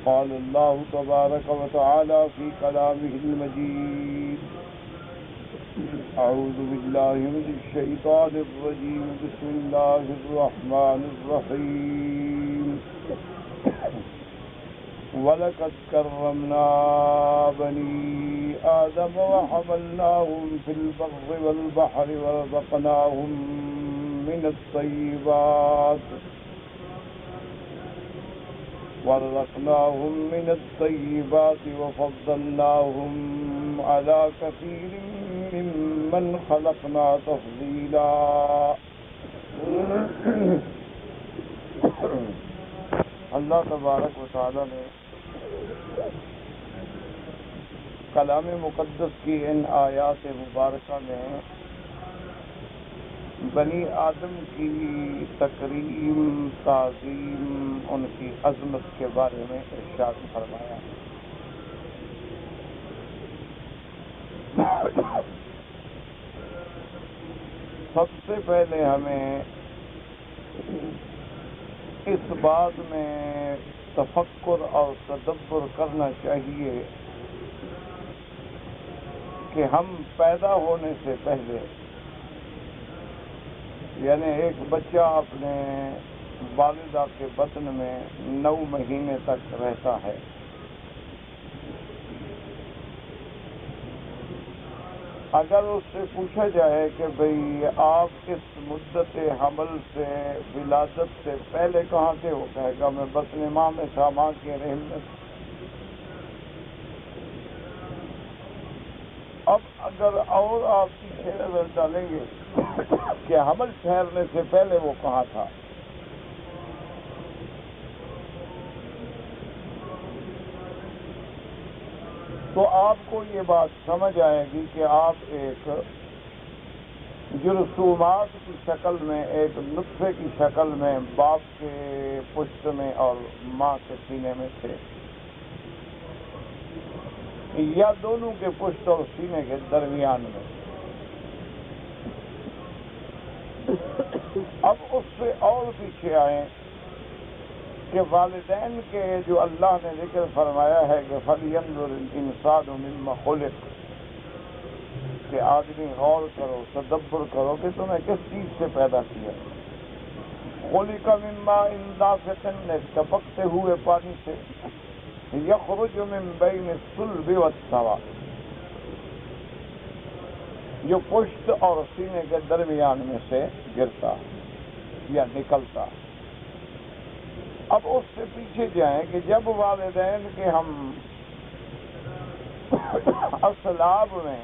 قال الله تبارك وتعالى في كلامه المجيد أعوذ بالله من الشيطان الرجيم بسم الله الرحمن الرحيم وَلَقَدْ كَرَّمْنَا بَنِي آدَمَ وَحَمَلْنَاهُمْ فِي الْبَرِّ وَالْبَحْرِ وَرَزَقْنَاهُمْ مِنَ الطَّيِّبَاتِ وَفَضَّلْنَاهُمْ عَلَى كَثِيرٍ مِّمَّنْ خَلَقْنَا تَفْضِيلًا۔ اللہ تبارک و تعالی نے کلام مقدس کی ان آیات مبارکہ میں بنی آدم کی تکریم، تعظیم، ان کی عظمت کے بارے میں ارشاد فرمایا۔ سب سے پہلے ہمیں اس بات میں تفکر اور تدبر کرنا چاہیے کہ ہم پیدا ہونے سے پہلے، یعنی ایک بچہ اپنے والدہ کے بطن میں 9 مہینے تک رہتا ہے۔ اگر اس سے پوچھا جائے کہ بھئی آپ اس مدت حمل سے، ولادت سے پہلے کہاں تھے، وہ کہے گا میں بطن ماں میں تھا، ماں کے رحم میں تھا۔ اب اگر اور آپ پیچھے نظر ڈالیں گے کہ حمل ٹھہرنے سے پہلے وہ کہاں تھا، تو آپ کو یہ بات سمجھ آئے گی کہ آپ ایک جرثومات کی شکل میں، ایک نطفے کی شکل میں باپ کے پشت میں اور ماں کے سینے میں تھے، یا دونوں کے پشت اور سینے کے درمیان میں۔ اب اس سے اور پیچھے آئیں کہ والدین کے جو اللہ نے ذکر فرمایا ہے کہ فَلْيَنْظُرِ الْإِنسَانُ مِمَّا خُلِقَ، کہ آدمی غور کرو، تدبر کرو کہ تمہیں کس چیز سے پیدا کیا۔ خُلِقَ مِن مَّاءٍ دَافِقٍ، ٹپکتے ہوئے پانی سے، يَخْرُجُ مِن بَيْنِ الصُّلْبِ وَالتَّرَائِبِ، جو پشت اور سینے کے درمیان میں سے گرتا یا نکلتا۔ اب اس سے پیچھے جائیں کہ جب والدین کے ہم اصلاب میں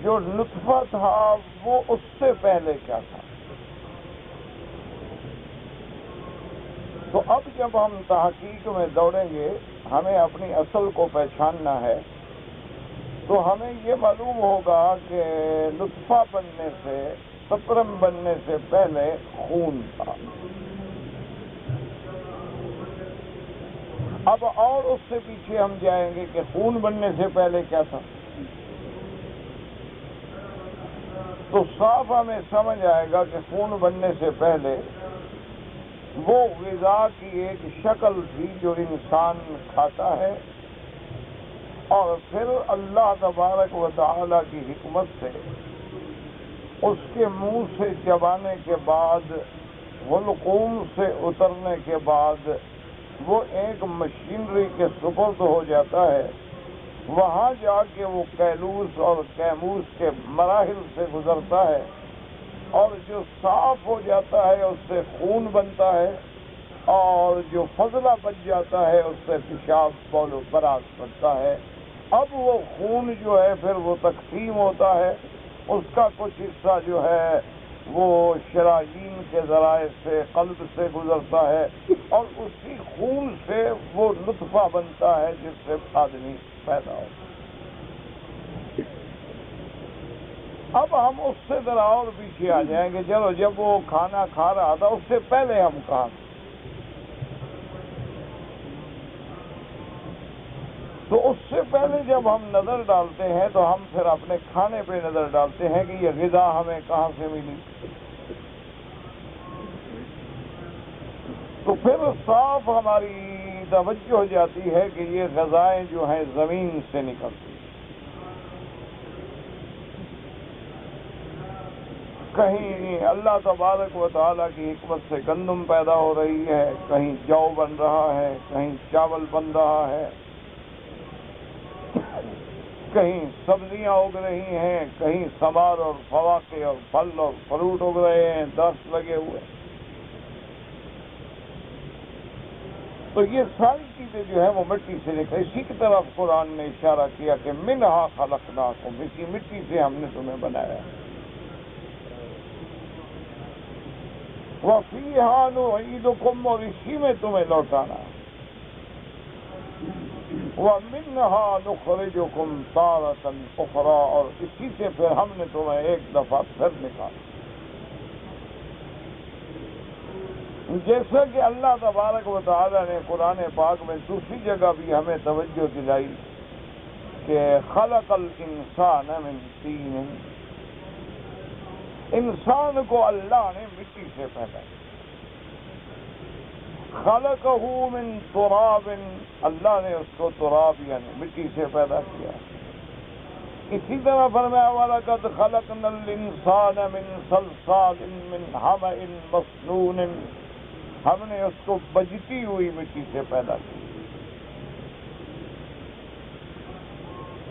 جو نطفہ تھا وہ اس سے پہلے کیا تھا۔ تو اب جب ہم تحقیق میں دوڑیں گے، ہمیں اپنی اصل کو پہچاننا ہے، تو ہمیں یہ معلوم ہوگا کہ نطفہ بننے سے، سپرم بننے سے پہلے خون تھا۔ اب اور اس سے پیچھے ہم جائیں گے کہ خون بننے سے پہلے کیا تھا، تو صاف ہمیں سمجھ آئے گا کہ خون بننے سے پہلے وہ غذا کی ایک شکل تھی جو انسان کھاتا ہے، اور پھر اللہ تبارک و تعالی کی حکمت سے اس کے منہ سے چبانے کے بعد، حلقوم سے اترنے کے بعد وہ ایک مشینری کے سپرد ہو جاتا ہے، وہاں جا کے وہ کیلوس اور کیموس کے مراحل سے گزرتا ہے، اور جو صاف ہو جاتا ہے اس سے خون بنتا ہے، اور جو فضلہ بچ جاتا ہے اس سے پیشاب، بول و براز بنتا ہے۔ اب وہ خون جو ہے پھر وہ تقسیم ہوتا ہے، اس کا کچھ حصہ جو ہے وہ شرائین کے ذرائع سے قلب سے گزرتا ہے، اور اسی خون سے وہ نطفہ بنتا ہے جس سے آدمی پیدا ہوتا ہے۔ اب ہم اس سے ذرا اور پیچھے آ جائیں گے، چلو جب وہ کھانا کھا رہا تھا اس سے پہلے ہم کہاں تھے؟ تو اس سے پہلے جب ہم نظر ڈالتے ہیں تو ہم پھر اپنے کھانے پہ نظر ڈالتے ہیں کہ یہ غذا ہمیں کہاں سے ملی۔ تو تو پھر صاف ہماری توجہ ہو جاتی ہے کہ یہ غذائیں جو ہیں زمین سے نکلتی ہیں. کہیں اللہ تبارک و تعالیٰ کی حکمت سے گندم پیدا ہو رہی ہے، کہیں جو بن رہا ہے، کہیں چاول بن رہا ہے، کہیں سبزیاں اگ رہی ہیں، کہیں ثمار اور فواکہ اور پھل اور فروٹ اگ رہے ہیں، درخت لگے ہوئے. تو یہ ساری چیزیں جو ہیں وہ مٹی سے نکلیں. اسی کی طرف قرآن نے اشارہ کیا کہ منہا خلقناکم، اسی مٹی سے ہم نے تمہیں بنایا. وَفِيهَا نُعِيدُكُمْ، اور اسی میں تمہیں لوٹانا. وَمِنْهَا نُخْرِجُكُمْ تَارَةً أُخْرَىٰ، اور اسی سے پھر ہم نے تمہیں ایک دفعہ پھر نکالا. جیسا کہ اللہ تبارک و تعالی نے قرآن پاک میں دوسری جگہ بھی ہمیں توجہ دلائی کہ خلق الانسان من طین، انسان کو اللہ نے مٹی سے پیدا کیا. خلقہ من تراب، اللہ نے اس کو تراب یعنی مٹی سے پیدا کیا. اسی طرح فرمایا وَلَقَدْ خَلَقْنَا الْإِنسَانَ مِنْ صَلْصَالٍ مِنْ حَمَإٍ مَسْنُونٍ، ہم نے اس کو بجتی ہوئی مٹی سے پیدا کیا.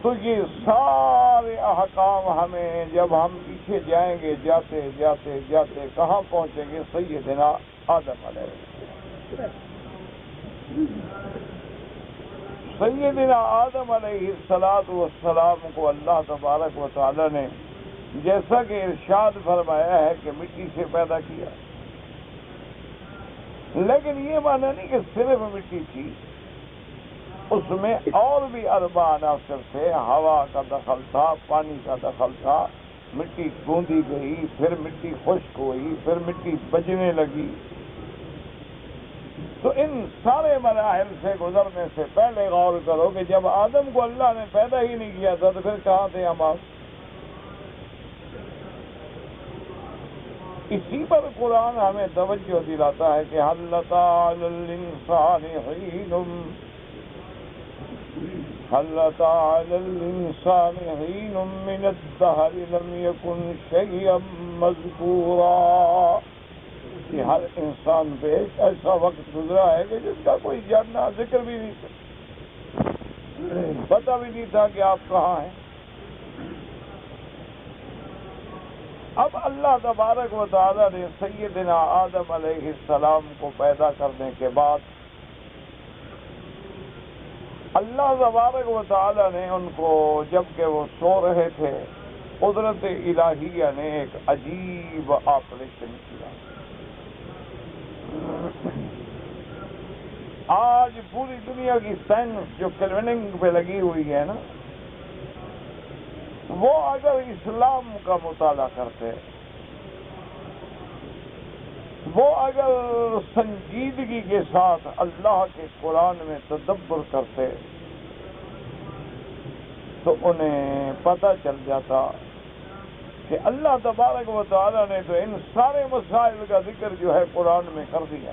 تو یہ سارے احکام ہمیں جب ہم پیچھے جائیں گے جاتے جاتے جاتے کہاں پہنچیں گے؟ سیدنا آدم علیہ السلام. سیدنا آدم علیہ السلام کو اللہ تبارک و تعالی نے جیسا کہ ارشاد فرمایا ہے کہ مٹی سے پیدا کیا. لیکن یہ معنی نہیں کہ صرف مٹی تھی، اس میں اور بھی اربع عناصر تھے. ہوا کا دخل تھا، پانی کا دخل تھا، مٹی گوندی گئی، پھر مٹی خشک ہوئی، پھر مٹی بجنے لگی. تو ان سارے مراحل سے گزرنے سے پہلے غور کرو کہ جب آدم کو اللہ نے پیدا ہی نہیں کیا تھا تو پھر کہاں تھے ہم آپ؟ اسی پر قرآن ہمیں توجہ دلاتا ہے کہ هل أتى على الإنسان حين من الدهر لم يكن شيئا مذكورا. کہ ہر انسان پہ ایسا وقت گزرا ہے کہ جس کا کوئی جاننا ذکر بھی نہیں تھا، پتہ بھی نہیں تھا کہ آپ کہاں ہیں. اب اللہ تبارک و تعالی نے سیدنا آدم علیہ السلام کو پیدا کرنے کے بعد اللہ تبارک و تعالی نے ان کو جبکہ وہ سو رہے تھے قدرت الہیہ نے ایک عجیب آپریشن کیا. آج پوری دنیا کی سائنس جو کلوننگ پہ لگی ہوئی ہے نا، وہ اگر اسلام کا مطالعہ کرتے، وہ اگر سنجیدگی کے ساتھ اللہ کے قرآن میں تدبر کرتے تو انہیں پتہ چل جاتا کہ اللہ تبارک و تعالی نے تو ان سارے مسائل کا ذکر جو ہے قرآن میں کر دیا.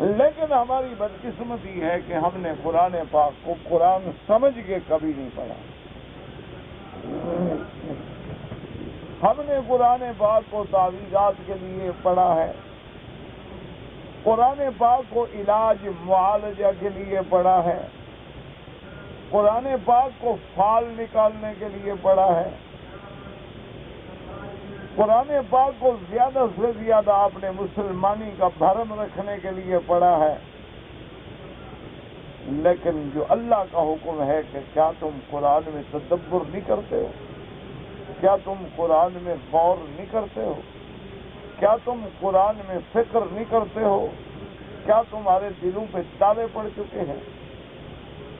لیکن ہماری بدقسمتی ہے کہ ہم نے قرآن پاک کو قرآن سمجھ کے کبھی نہیں پڑھا. ہم نے قرآن پاک کو تعویذات کے لیے پڑھا ہے، قرآن پاک کو علاج معالجہ کے لیے پڑھا ہے، قرآن پاک کو فال نکالنے کے لیے پڑھا ہے، قرآن پاک کو زیادہ سے زیادہ آپ نے مسلمانی کا بھرم رکھنے کے لیے پڑھا ہے. لیکن جو اللہ کا حکم ہے کہ کیا تم قرآن میں تدبر نہیں کرتے ہو؟ کیا تم قرآن میں غور نہیں کرتے ہو؟ کیا تم قرآن میں فکر نہیں کرتے ہو؟ کیا تمہارے دلوں پہ تالے پڑ چکے ہیں؟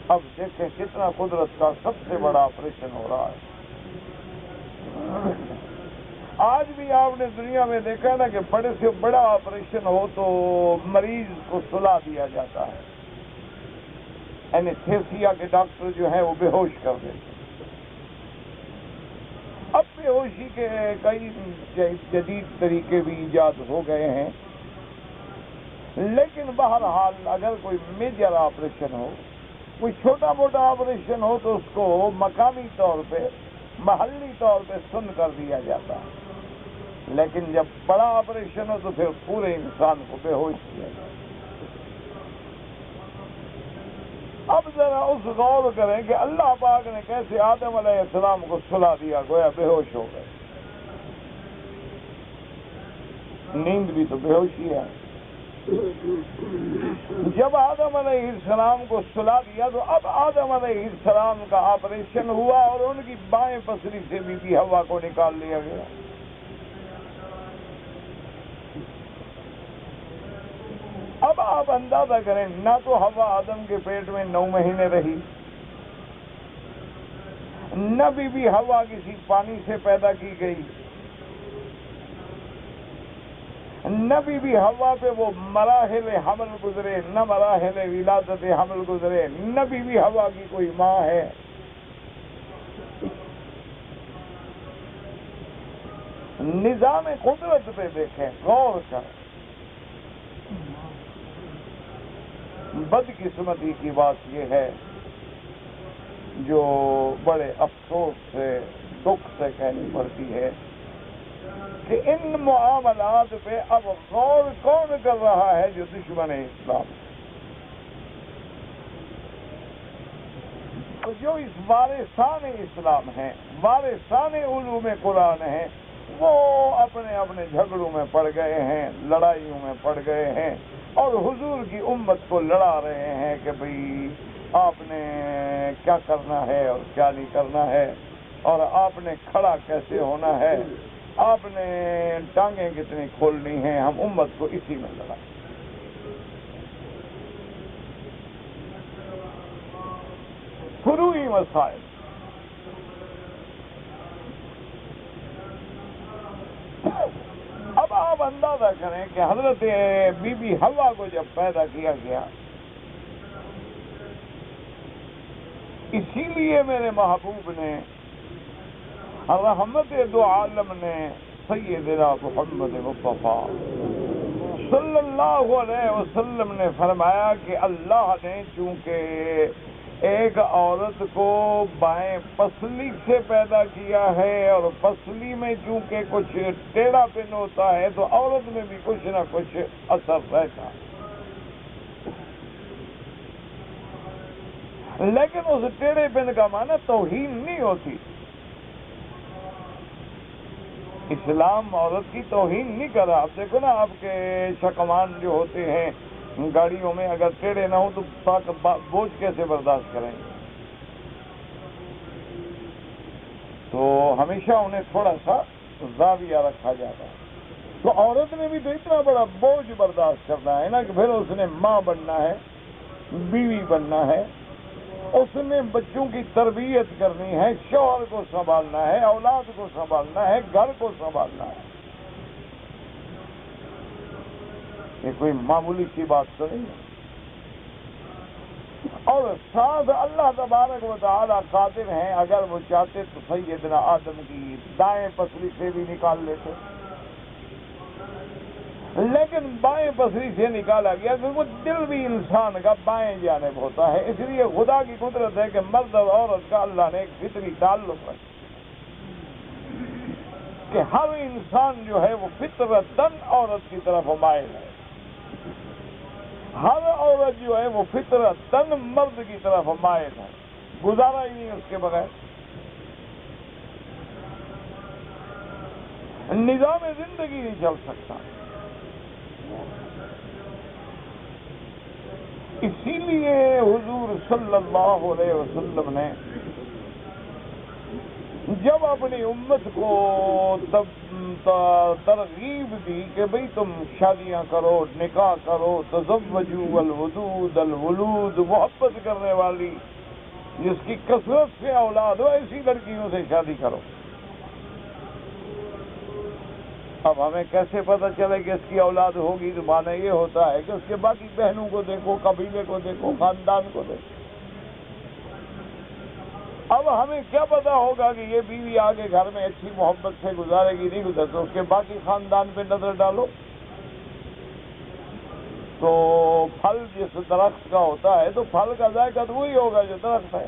اب دیکھیں کتنا قدرت کا سب سے بڑا آپریشن ہو رہا ہے. آج بھی آپ نے دنیا میں دیکھا نا کہ بڑے سے بڑا آپریشن ہو تو مریض کو سلا دیا جاتا ہے، اینستھیسیا کے ڈاکٹر جو ہیں وہ بے ہوش کر دیتے. اب بے ہوشی کے کئی جدید طریقے بھی ایجاد ہو گئے ہیں، لیکن بہرحال اگر کوئی میجر آپریشن ہو، کوئی چھوٹا موٹا آپریشن ہو تو اس کو مقامی طور پہ، محلی طور پہ سن کر دیا جاتا ہے، لیکن جب بڑا آپریشن ہو تو پھر پورے انسان کو بے ہوش کیا جاتا ہے۔ اب ذرا اس غور کریں کہ اللہ پاک نے کیسے آدم علیہ السلام کو سلا دیا، گویا بے ہوش ہو گئے۔ نیند بھی تو بے ہوشی ہے۔ جب آدم علیہ السلام کو سلا دیا تو اب آدم علیہ السلام کا آپریشن ہوا اور ان کی بائیں پسلی سے بی بی حوا کو نکال لیا گیا۔ اب آپ اندازہ کریں، نہ تو حوا آدم کے پیٹ میں 9 مہینے رہی، نہ بی بی حوا کسی پانی سے پیدا کی گئی، نہ بی بی حوا پہ وہ مراحل حمل گزرے، نہ مراحل ولادت حمل گزرے، نہ بی بی حوا کی کوئی ماں ہے۔ نظام قدرت پہ دیکھیں، غور کریں۔ بدقسمتی کی بات یہ ہے، جو بڑے افسوس سے، دکھ سے کہنی پڑتی ہے، کہ ان معاملات پہ اب غور کون کر رہا ہے؟ جو دشمن اسلام، جو اس وارثان اسلام ہیں، وارثان علوم قرآن ہیں، وہ اپنے اپنے جھگڑوں میں پڑ گئے ہیں، لڑائیوں میں پڑ گئے ہیں، اور حضور کی امت کو لڑا رہے ہیں کہ بھئی آپ نے کیا کرنا ہے اور کیا نہیں کرنا ہے، اور آپ نے کھڑا کیسے ہونا ہے، آپ نے ٹانگیں کتنی کھولنی ہیں۔ ہم امت کو اسی میں لڑا۔ فروعی مسائل۔ اب آپ اندازہ کریں کہ حضرت بی بی حوا کو جب پیدا کیا گیا، اسی لیے میرے محبوب نے، رحمت دو عالم نے، سیدنا محمد مصطفیٰ صلی اللہ علیہ وسلم نے فرمایا کہ اللہ نے چونکہ ایک عورت کو بائیں پسلی سے پیدا کیا ہے، اور پسلی میں چونکہ کچھ ٹیڑھا پن ہوتا ہے، تو عورت میں بھی کچھ نہ کچھ اثر رہتا ہے، لیکن اس ٹیڑھے پن کا معنی توہین نہیں ہوتی۔ اسلام عورت کی توہین نہیں کر رہا۔ آپ دیکھو نا، آپ کے شکمان جو ہوتے ہیں گاڑیوں میں، اگر ٹیڑھے نہ ہوں تو بوجھ کیسے برداشت کریں گے؟ تو ہمیشہ انہیں تھوڑا سا زاویہ رکھا جاتا ہے۔ تو عورت نے بھی تو اتنا بڑا بوجھ برداشت کرنا ہے نا، کہ پھر اس نے ماں بننا ہے، بیوی بننا ہے، اس نے بچوں کی تربیت کرنی ہے، شوہر کو سنبھالنا ہے، اولاد کو سنبھالنا ہے، گھر کو سنبھالنا ہے۔ یہ کوئی معمولی سی بات تو نہیں ہے۔ اور ساتھ اللہ تبارک و تعالی قادر ہیں، اگر وہ چاہتے تو سیدنا آدم کی دائیں پسلی سے بھی نکال لیتے، لیکن بائیں پسلی سے نکالا گیا، کیونکہ وہ دل بھی انسان کا بائیں جانب ہوتا ہے۔ اس لیے خدا کی قدرت ہے کہ مرد اور عورت کا اللہ نے ایک فطری تعلق رکھا، کہ ہر انسان جو ہے وہ فطرتاً عورت کی طرف مائل ہے، ہر عورت جو ہے وہ فطرتاً مرد کی طرف مائل ہے، گزارا ہی نہیں اس کے بغیر۔ نظام زندگی نہیں چل سکتا۔ اسی لیے حضور صلی اللہ علیہ وسلم نے جب اپنی امت کو ترغیب دی کہ بھئی تم شادیاں کرو، نکاح کرو، تزوجوا الودود الولود، محبت کرنے والی جس کی کثرت سے اولاد ہو، ایسی لڑکیوں سے شادی کرو۔ اب ہمیں کیسے پتہ چلے کہ اس کی اولاد ہوگی؟ تو معنی یہ ہوتا ہے کہ اس کے باقی بہنوں کو دیکھو، قبیلے کو دیکھو، خاندان کو دیکھو۔ اب ہمیں کیا پتا ہوگا کہ یہ بیوی آگے گھر میں اچھی محبت سے گزارے گی نہیں گزرے، تو اس کے باقی خاندان پہ نظر ڈالو۔ تو پھل جس درخت کا ہوتا ہے تو پھل کا ذائقہ تو وہی ہوگا جو درخت ہے۔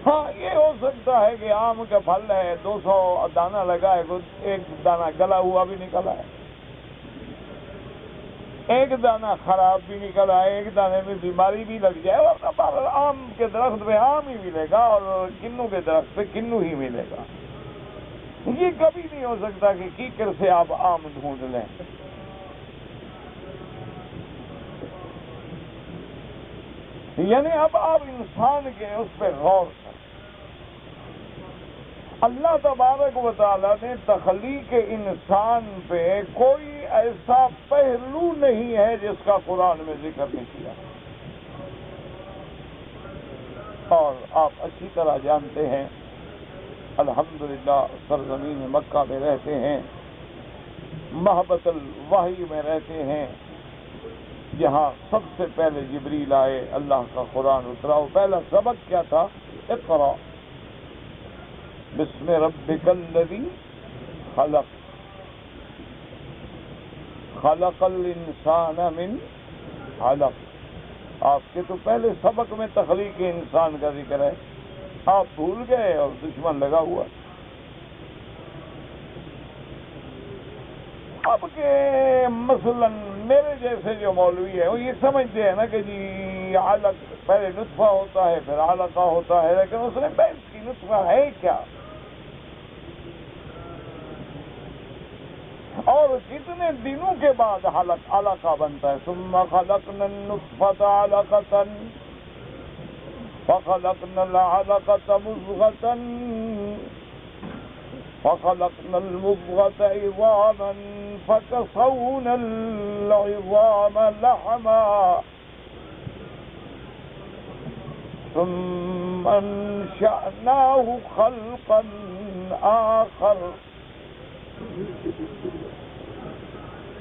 ہاں یہ ہو سکتا ہے کہ آم کا پھل ہے، 200 دانہ لگا ہے، ایک دانہ گلا ہوا بھی نکلا ہے، ایک دانہ خراب بھی نکلا ہے، ایک دانے میں بیماری بھی لگ جائے، اور آم کے درخت پہ آم ہی ملے گا اور کنو کے درخت پہ کنو ہی ملے گا۔ یہ کبھی نہیں ہو سکتا کہ کیکر سے آپ آم ڈھونڈ لیں۔ یعنی اب آپ انسان کے اس پہ غور کریں۔ اللہ تبارک و تعالیٰ نے تخلیق انسان پہ کوئی ایسا پہلو نہیں ہے جس کا قرآن میں ذکر نہیں کیا، اور آپ اچھی طرح جانتے ہیں، الحمدللہ سرزمین مکہ میں رہتے ہیں، مہبت الوحی میں رہتے ہیں، جہاں سب سے پہلے جبریل آئے، اللہ کا قرآن اترا۔ پہلا سبق کیا تھا؟ اقرأ بسم ربک الذی خلق، خلق الانسان من علق۔ آپ کے تو پہلے سبق میں تخلیق انسان کا ذکر ہے، آپ بھول گئے اور دشمن لگا ہوا۔ اب کے مثلا میرے جیسے جو مولوی ہے وہ یہ سمجھتے ہیں نا کہ جی علق پہلے نطفہ ہوتا ہے پھر علقہ ہوتا ہے، لیکن اس نے بحث کی نطفہ ہے کیا اور کتنے دنوں کے بعد علقہ بنتا ہے۔ ثم خلقنا النطفة علقة فخلقنا العلقة مضغة فخلقنا المضغة عظاما فكسونا العظام لحما ثم انشأناه خلقا آخر۔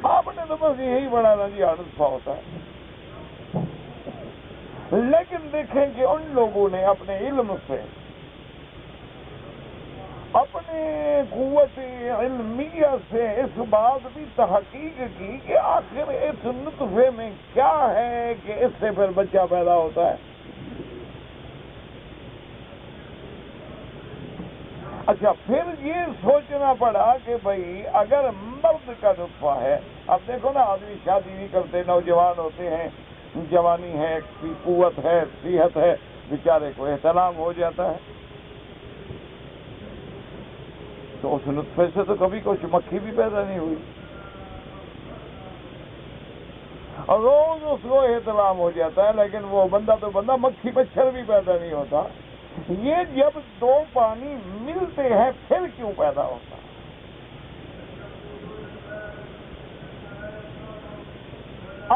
آپ نے تو بس یہی بڑا نا جی نطفہ ہوتا ہے، لیکن دیکھیں کہ ان لوگوں نے اپنے علم سے، اپنے قوت علمیہ سے اس بات بھی تحقیق کی کہ آخر اس نطفے میں کیا ہے کہ اس سے پھر بچہ پیدا ہوتا ہے۔ اچھا پھر یہ سوچنا پڑا کہ بھئی اگر مرد کا نطفہ ہے، اب دیکھو نا آدمی شادی نہیں کرتے، نوجوان ہوتے ہیں، جوانی ہے، قوت ہے، صحت ہے، بیچارے کو احتلام ہو جاتا ہے، تو اس نطفے سے تو کبھی کچھ مکھی بھی پیدا نہیں ہوئی، اور روز اس کو احتلام ہو جاتا ہے، لیکن وہ بندہ تو بندہ، مکھی مچھر بھی پیدا نہیں ہوتا۔ یہ جب دو پانی ملتے ہیں پھر کیوں پیدا ہوتا ہے؟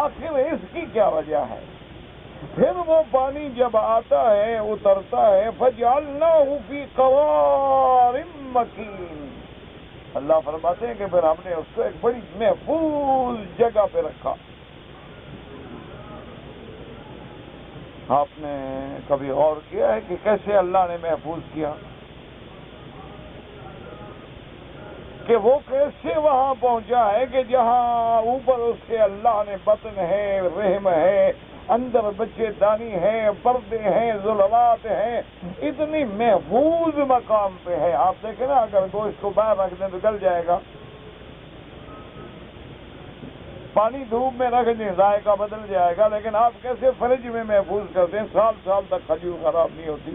آخر اس کی کیا وجہ ہے؟ پھر وہ پانی جب آتا ہے اترتا ہے، فَجْعَلْنَاهُ فِي قَرَارٍ مَّكِينٍ، اللہ فرماتے ہیں کہ پھر ہم نے اس کو ایک بڑی محفوظ جگہ پہ رکھا۔ آپ نے کبھی غور کیا ہے کہ کیسے اللہ نے محفوظ کیا؟ کہ وہ کیسے وہاں پہنچا ہے کہ جہاں اوپر اس کے اللہ نے بطن ہے، رحم ہے، اندر بچے دانی ہے، پردے ہیں، ظلمات ہیں، اتنی محفوظ مقام پہ ہے۔ آپ دیکھیں نا اگر گوشت کو باہر رکھ دیں تو گل جائے گا، پانی دھوپ میں رکھ دیں ذائقہ بدل جائے گا، لیکن آپ کیسے فریج میں محفوظ کرتے ہیں، سال سال تک کھجور خراب نہیں ہوتی۔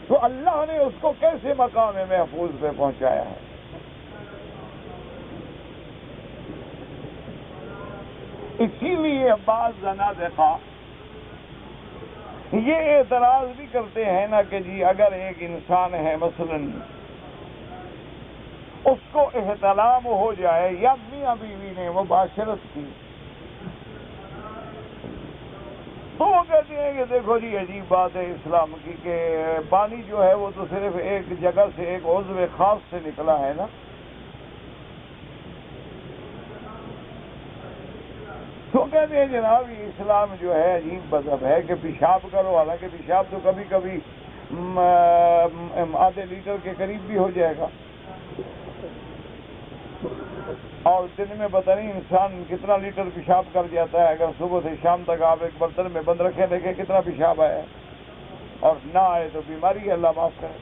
تو اللہ نے اس کو کیسے مقام محفوظ پہ پہنچایا ہے؟ اسی لیے بعض زنادقہ یہ اعتراض بھی کرتے ہیں نا کہ جی اگر ایک انسان ہے مثلاً اس کو احتلام ہو جائے یا میاں بیوی نے مباشرت کی، تو وہ کہتے ہیں کہ دیکھو جی عجیب بات ہے اسلام کی کہ پانی جو ہے وہ تو صرف ایک جگہ سے، ایک عضو خاص سے نکلا ہے نا، تو کہتے ہیں جناب یہ اسلام جو ہے عجیب مذہب ہے کہ پیشاب کرو، حالانکہ پیشاب تو کبھی کبھی آدھے لیٹر کے قریب بھی ہو جائے گا، اور دن میں پتہ نہیں انسان کتنا لیٹر پیشاب کر جاتا ہے۔ اگر صبح سے شام تک آپ ایک برتن میں بند رکھے دیکھیں کتنا پیشاب آیا ہے، اور نہ آئے تو بیماری ہے، اللہ معاف کرے۔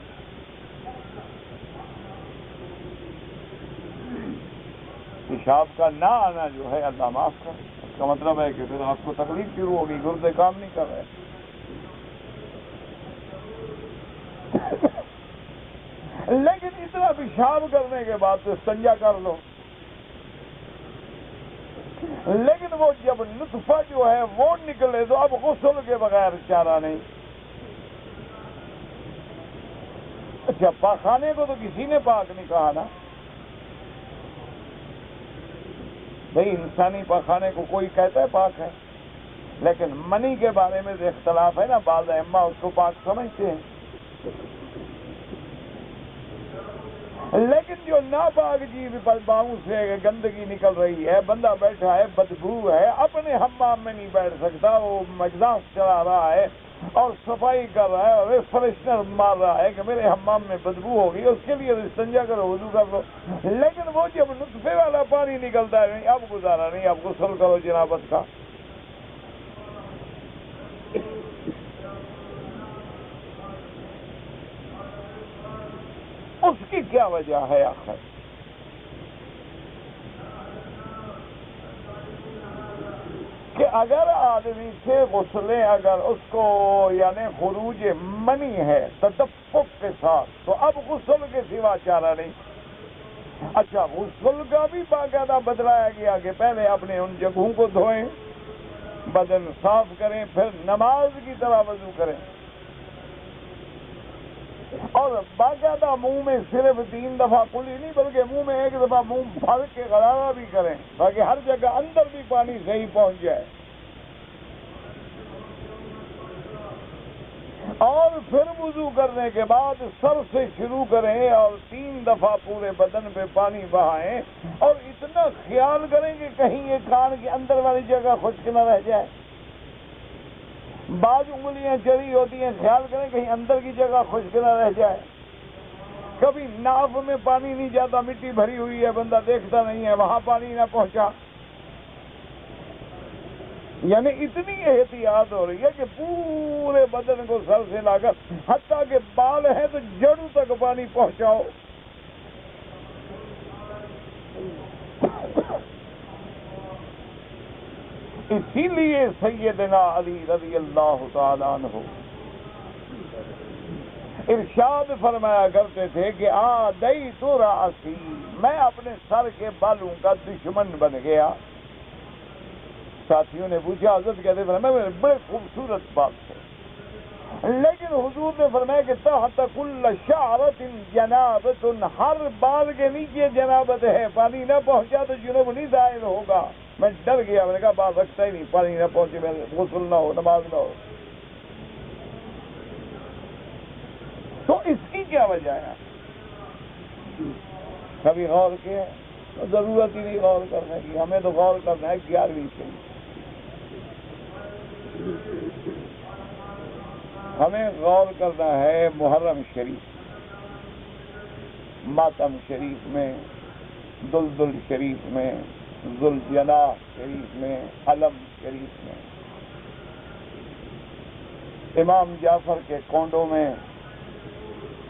پیشاب کا نہ آنا جو ہے اللہ معاف کرے، اس کا مطلب ہے کہ پھر آپ کو تکلیف شروع ہوگی، گردے کام نہیں کر رہے۔ لیکن اتنا پیشاب کرنے کے بعد تو استنجا کر لو، لیکن وہ جب نطفہ جو ہے وہ نکلے تو اب غسل کے بغیر چارہ نہیں۔ اچھا، پاخانے کو تو کسی نے پاک نہیں کہا نا بھئی، انسانی پاخانے کو کوئی کہتا ہے پاک ہے، لیکن منی کے بارے میں اختلاف ہے نا، بعض ائمہ اس کو پاک سمجھتے ہیں، لیکن جو ناپاک جیب پاؤں سے گندگی نکل رہی ہے، بندہ بیٹھا ہے، بدبو ہے، اپنے حمام میں نہیں بیٹھ سکتا، وہ مجلاس چلا رہا ہے اور صفائی کر رہا ہے اور فریشنر مار رہا ہے کہ میرے حمام میں بدبو ہوگی، اس کے لیے استنجا کرو، وضو کر لو، لیکن وہ جب نطفے والا پانی نکلتا ہے نہیں، اب گزارا نہیں، اب غسل کرو جنابت کا۔ اس کی کیا وجہ ہے آخر؟ کہ اگر آدمی سے غسلیں اگر اس کو یعنی خروج منی ہے تدفق کے ساتھ، تو اب غسل کے سوا چارہ نہیں۔ اچھا، غسل کا بھی باقاعدہ بدلایا گیا کہ پہلے اپنے ان جگہوں کو دھوئیں، بدن صاف کریں، پھر نماز کی طرح وضو کریں، اور باقاعدہ منہ میں صرف 3 دفعہ کلی نہیں بلکہ منہ میں 1 دفعہ منہ بھر کے غرارہ بھی کریں تاکہ ہر جگہ اندر بھی پانی صحیح پہنچ جائے، اور پھر وضو کرنے کے بعد سر سے شروع کریں اور 3 دفعہ پورے بدن پہ پانی بہائیں، اور اتنا خیال کریں کہ کہیں یہ کان کے اندر والی جگہ خشک نہ رہ جائے، بعض انگلیاں چری ہوتی ہیں، خیال کریں کہیں اندر کی جگہ خشک نہ رہ جائے، کبھی ناف میں پانی نہیں جاتا، مٹی بھری ہوئی ہے، بندہ دیکھتا نہیں ہے، وہاں پانی نہ پہنچا، یعنی اتنی احتیاط ہو رہی ہے کہ پورے بدن کو سر سے لا کر حتیٰ کہ بال ہیں تو جڑوں تک پانی پہنچاؤ۔ اسی لیے سیدنا علی رضی اللہ تعالیٰ عنہ ارشاد فرمایا کرتے تھے کہ آدیت رأسی، میں اپنے سر کے بالوں کا دشمن بن گیا۔ ساتھیوں نے پوچھا، حضرت کہتے فرمایا بڑے خوبصورت بات ہے، لیکن حضور نے فرمایا کہ تحت کل شعرۃ جنابۃ، ہر بال کے نیچے جنابت ہے، پانی نہ پہنچا تو جنوب نہیں ظاہر ہوگا۔ میں ڈر گیا، میں نے کہا بات رکھتا ہی نہیں، پانی نہ پہنچے، میں غسل نہ ہو، نماز نہ ہو۔ تو اس کی کیا وجہ ہے؟ کبھی غور کیا؟ ضرورت ہی نہیں غور کرنے کی، ہمیں تو غور کرنا ہے 11ویں سے، ہمیں غور کرنا ہے محرم شریف، ماتم شریف میں، دلدل شریف میں، ذوالجناح شریف میں، علم شریف میں، امام جعفر کے کونڈوں میں،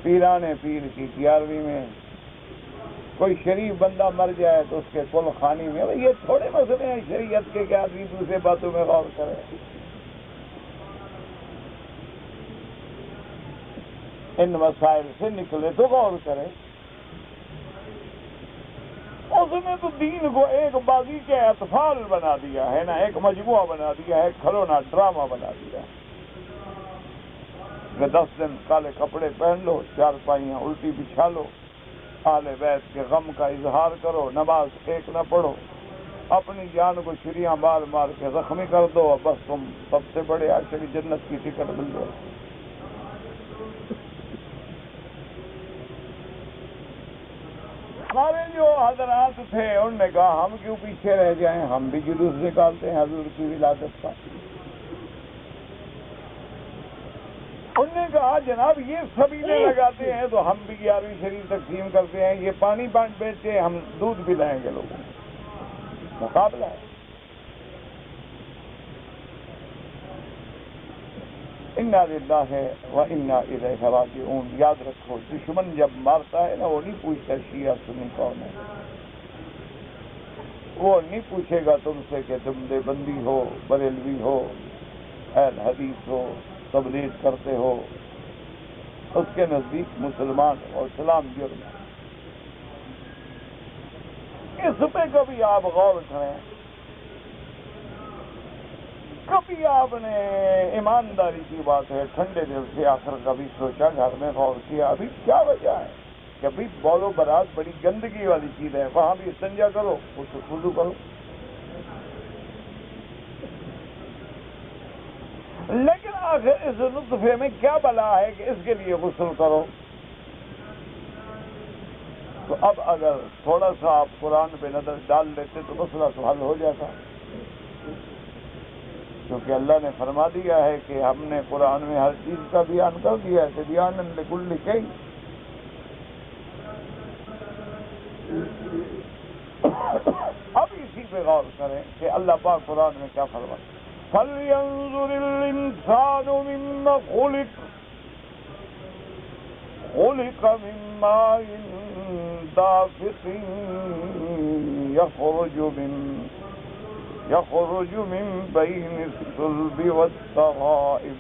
پیران پیر کی 11ویں میں، کوئی شریف بندہ مر جائے تو اس کے کل خانی میں۔ یہ تھوڑے مسئلے ہیں شریعت کے کہ آدمی دوسرے باتوں میں غور کرے۔ ان مسائل سے نکلے تو غور کرے۔ اس نے تو دین کو ایک بازی کے اطفال بنا دیا ہے نا، ایک مجموعہ بنا دیا ہے، کھلونا ڈرامہ بنا دیا ہے کہ 10 دن کالے کپڑے پہن لو، 4 پائیاں الٹی بچھا لو، اہل بیت کے غم کا اظہار کرو، نماز ایک نہ پڑھو، اپنی جان کو چھریاں مار مار کے زخمی کر دو، بس تم سب سے بڑے عاشق جنت کی ٹکٹ مل جائے۔ ہمارے جو حضرات تھے انہوں نے کہا ہم کیوں پیچھے رہ جائیں، ہم بھی جلوس نکالتے ہیں حضور کی ولادت کا۔ انہوں نے کہا جناب یہ سبیلے لگاتے ہیں تو ہم بھی 11ویں شریف تقسیم کرتے ہیں، یہ پانی بانٹ بیچتے ہیں ہم دودھ پلائیں گے لوگوں کو، مقابلہ ہے۔ انا للہ و انا الیہ راجعون۔ یاد رکھو دشمن جب مارتا ہے نا وہ نہیں پوچھتا شیعہ سنی کون ہے، وہ نہیں پوچھے گا تم سے کہ تم دیوبندی ہو، بریلوی ہو، اہل حدیث ہو، تبلیغ کرتے ہو۔ اس کے نزدیک مسلمان اور اسلام جرم ہے۔ اس پہ کبھی آپ غور کریں، کبھی آپ نے ایمانداری کی بات ہے ٹھنڈے دل سے آخر کبھی سوچا، گھر میں غور کیا ابھی کیا وجہ ہے کہ ابھی بول و برات بڑی گندگی والی چیز ہے، وہاں بھی استنجا کرو اس کو وضو کرو، لیکن آخر اس نطفے میں کیا بلا ہے کہ اس کے لیے غسل کرو؟ تو اب اگر تھوڑا سا آپ قرآن پہ نظر ڈال لیتے تو مسئلہ تو حل ہو جاتا، کیونکہ اللہ نے فرما دیا ہے کہ ہم نے قرآن میں ہر چیز کا بیان کر دیا ہے، بیان لکل شیء۔ اب اسی پہ غور کریں کہ اللہ پاک قرآن میں کیا فرماتا ہے۔ فَلْيَنظُرِ الْإِنسَانُ مِمَّ خُلِقَ خُلِقَ مِن مَّاءٍ دَافِقٍ يخرج من بين الصلب والترائب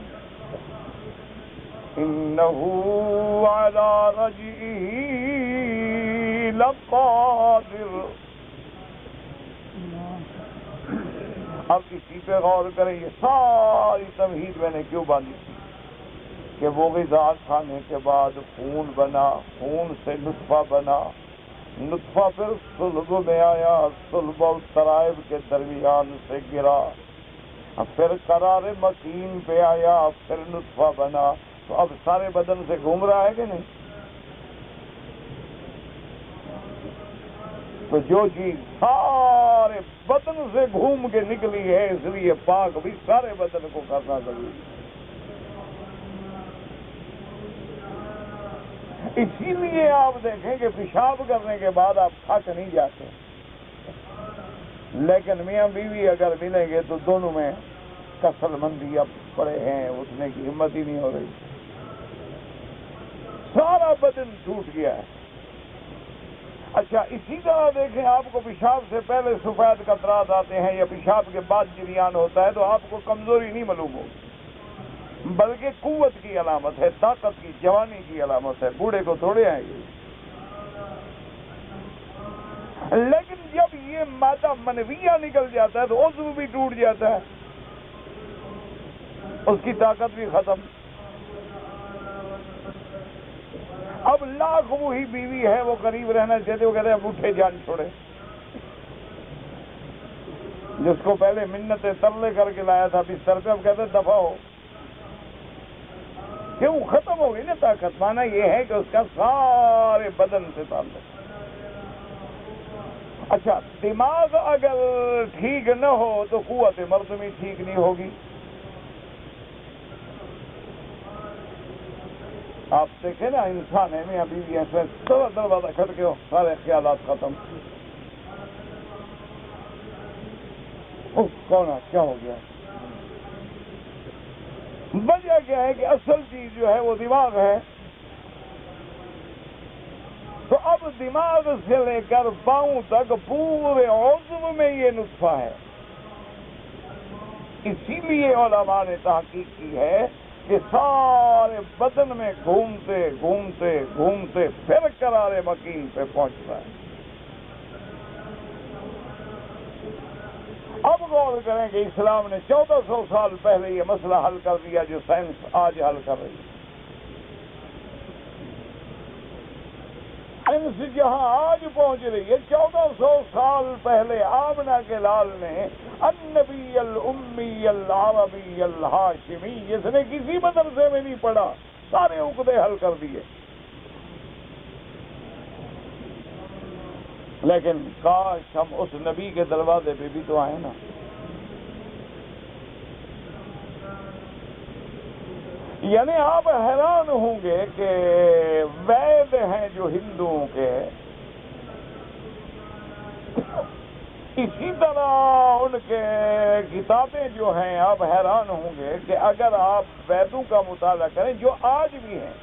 إنه على رجعه لقادر۔ اب اسی پہ غور کریں، یہ ساری تمہید میں نے کیوں باندھی تھی کہ وہ غذا کھانے کے بعد خون بنا، خون سے نطفہ بنا، نطفہ پھر صلب میں آیا، صلب اور ترائب کے درمیان سے گرا، پھر قرار مکین پہ آیا، پھر نطفہ بنا، تو اب سارے بدن سے گھوم رہا ہے کہ نہیں؟ تو جو چیز سارے بدن سے گھوم کے نکلی ہے اس لیے پاک بھی سارے بدن کو کرنا ضروری ہے۔ اسی لیے آپ دیکھیں کہ پیشاب کرنے کے بعد آپ تھک نہیں جاتے، لیکن میاں بیوی اگر ملیں گے تو دونوں میں کسل مندی اب پڑے ہیں، اٹھنے کی ہمت ہی نہیں ہو رہی، سارا بدن ٹوٹ گیا ہے۔ اچھا اسی طرح دیکھیں آپ کو پیشاب سے پہلے سفید قطرات آتے ہیں یا پیشاب کے بعد جریان ہوتا ہے تو آپ کو کمزوری نہیں معلوم ہوگی، بلکہ قوت کی علامت ہے، طاقت کی، جوانی کی علامت ہے، بوڑھے کو تھوڑے آئیں گے۔ لیکن جب یہ مادہ منویہ نکل جاتا ہے تو عضو بھی ٹوٹ جاتا ہے، اس کی طاقت بھی ختم۔ اب لاکھ وہی بیوی ہے وہ قریب رہنا چاہتے، وہ کہتے ہیں اب اٹھے جان چھوڑے، جس کو پہلے منتیں ترلے کر کے لایا تھا بستر پہ اب کہتے ہیں دفع ہو، کیوں؟ ختم ہو گئی نا طاقت۔ مانا یہ ہے کہ اس کا سارے بدن سے تعلق۔ اچھا دماغ اگر ٹھیک نہ ہو تو قوت مردمی ٹھیک نہیں ہوگی۔ آپ دیکھیں نا انسان ہے میں ابھی بھی ایسے دروازہ کھڑ کے ہو سارے خیالات ختم، کون ہے کیا ہو گیا؟ وجہ کیا ہے کہ اصل چیز جو ہے وہ دماغ ہے۔ تو اب دماغ سے لے کر پاؤں تک پورے عضو میں یہ نطفہ ہے، اسی لیے علماء نے تحقیق کی ہے کہ سارے بدن میں گھومتے گھومتے گھومتے پھر قرار مکین پہ پہنچتا ہے۔ اب غور کریں کہ اسلام نے 1400 سال پہلے یہ مسئلہ حل کر دیا جو سائنس آج حل کر رہی ہے۔ سائنس جہاں آج پہنچ رہی ہے 1400 سال پہلے آمنہ کے لال نے النبی الامی العربی الہاشمی، جس نے کسی مدرسے میں نہیں پڑھا، سارے عقدے حل کر دیے۔ لیکن کاش ہم اس نبی کے دروازے پہ بھی تو آئیں نا. یعنی آپ حیران ہوں گے کہ وید ہیں جو ہندوؤں کے، اسی طرح ان کے کتابیں جو ہیں، آپ حیران ہوں گے کہ اگر آپ ویدوں کا مطالعہ کریں جو آج بھی ہیں،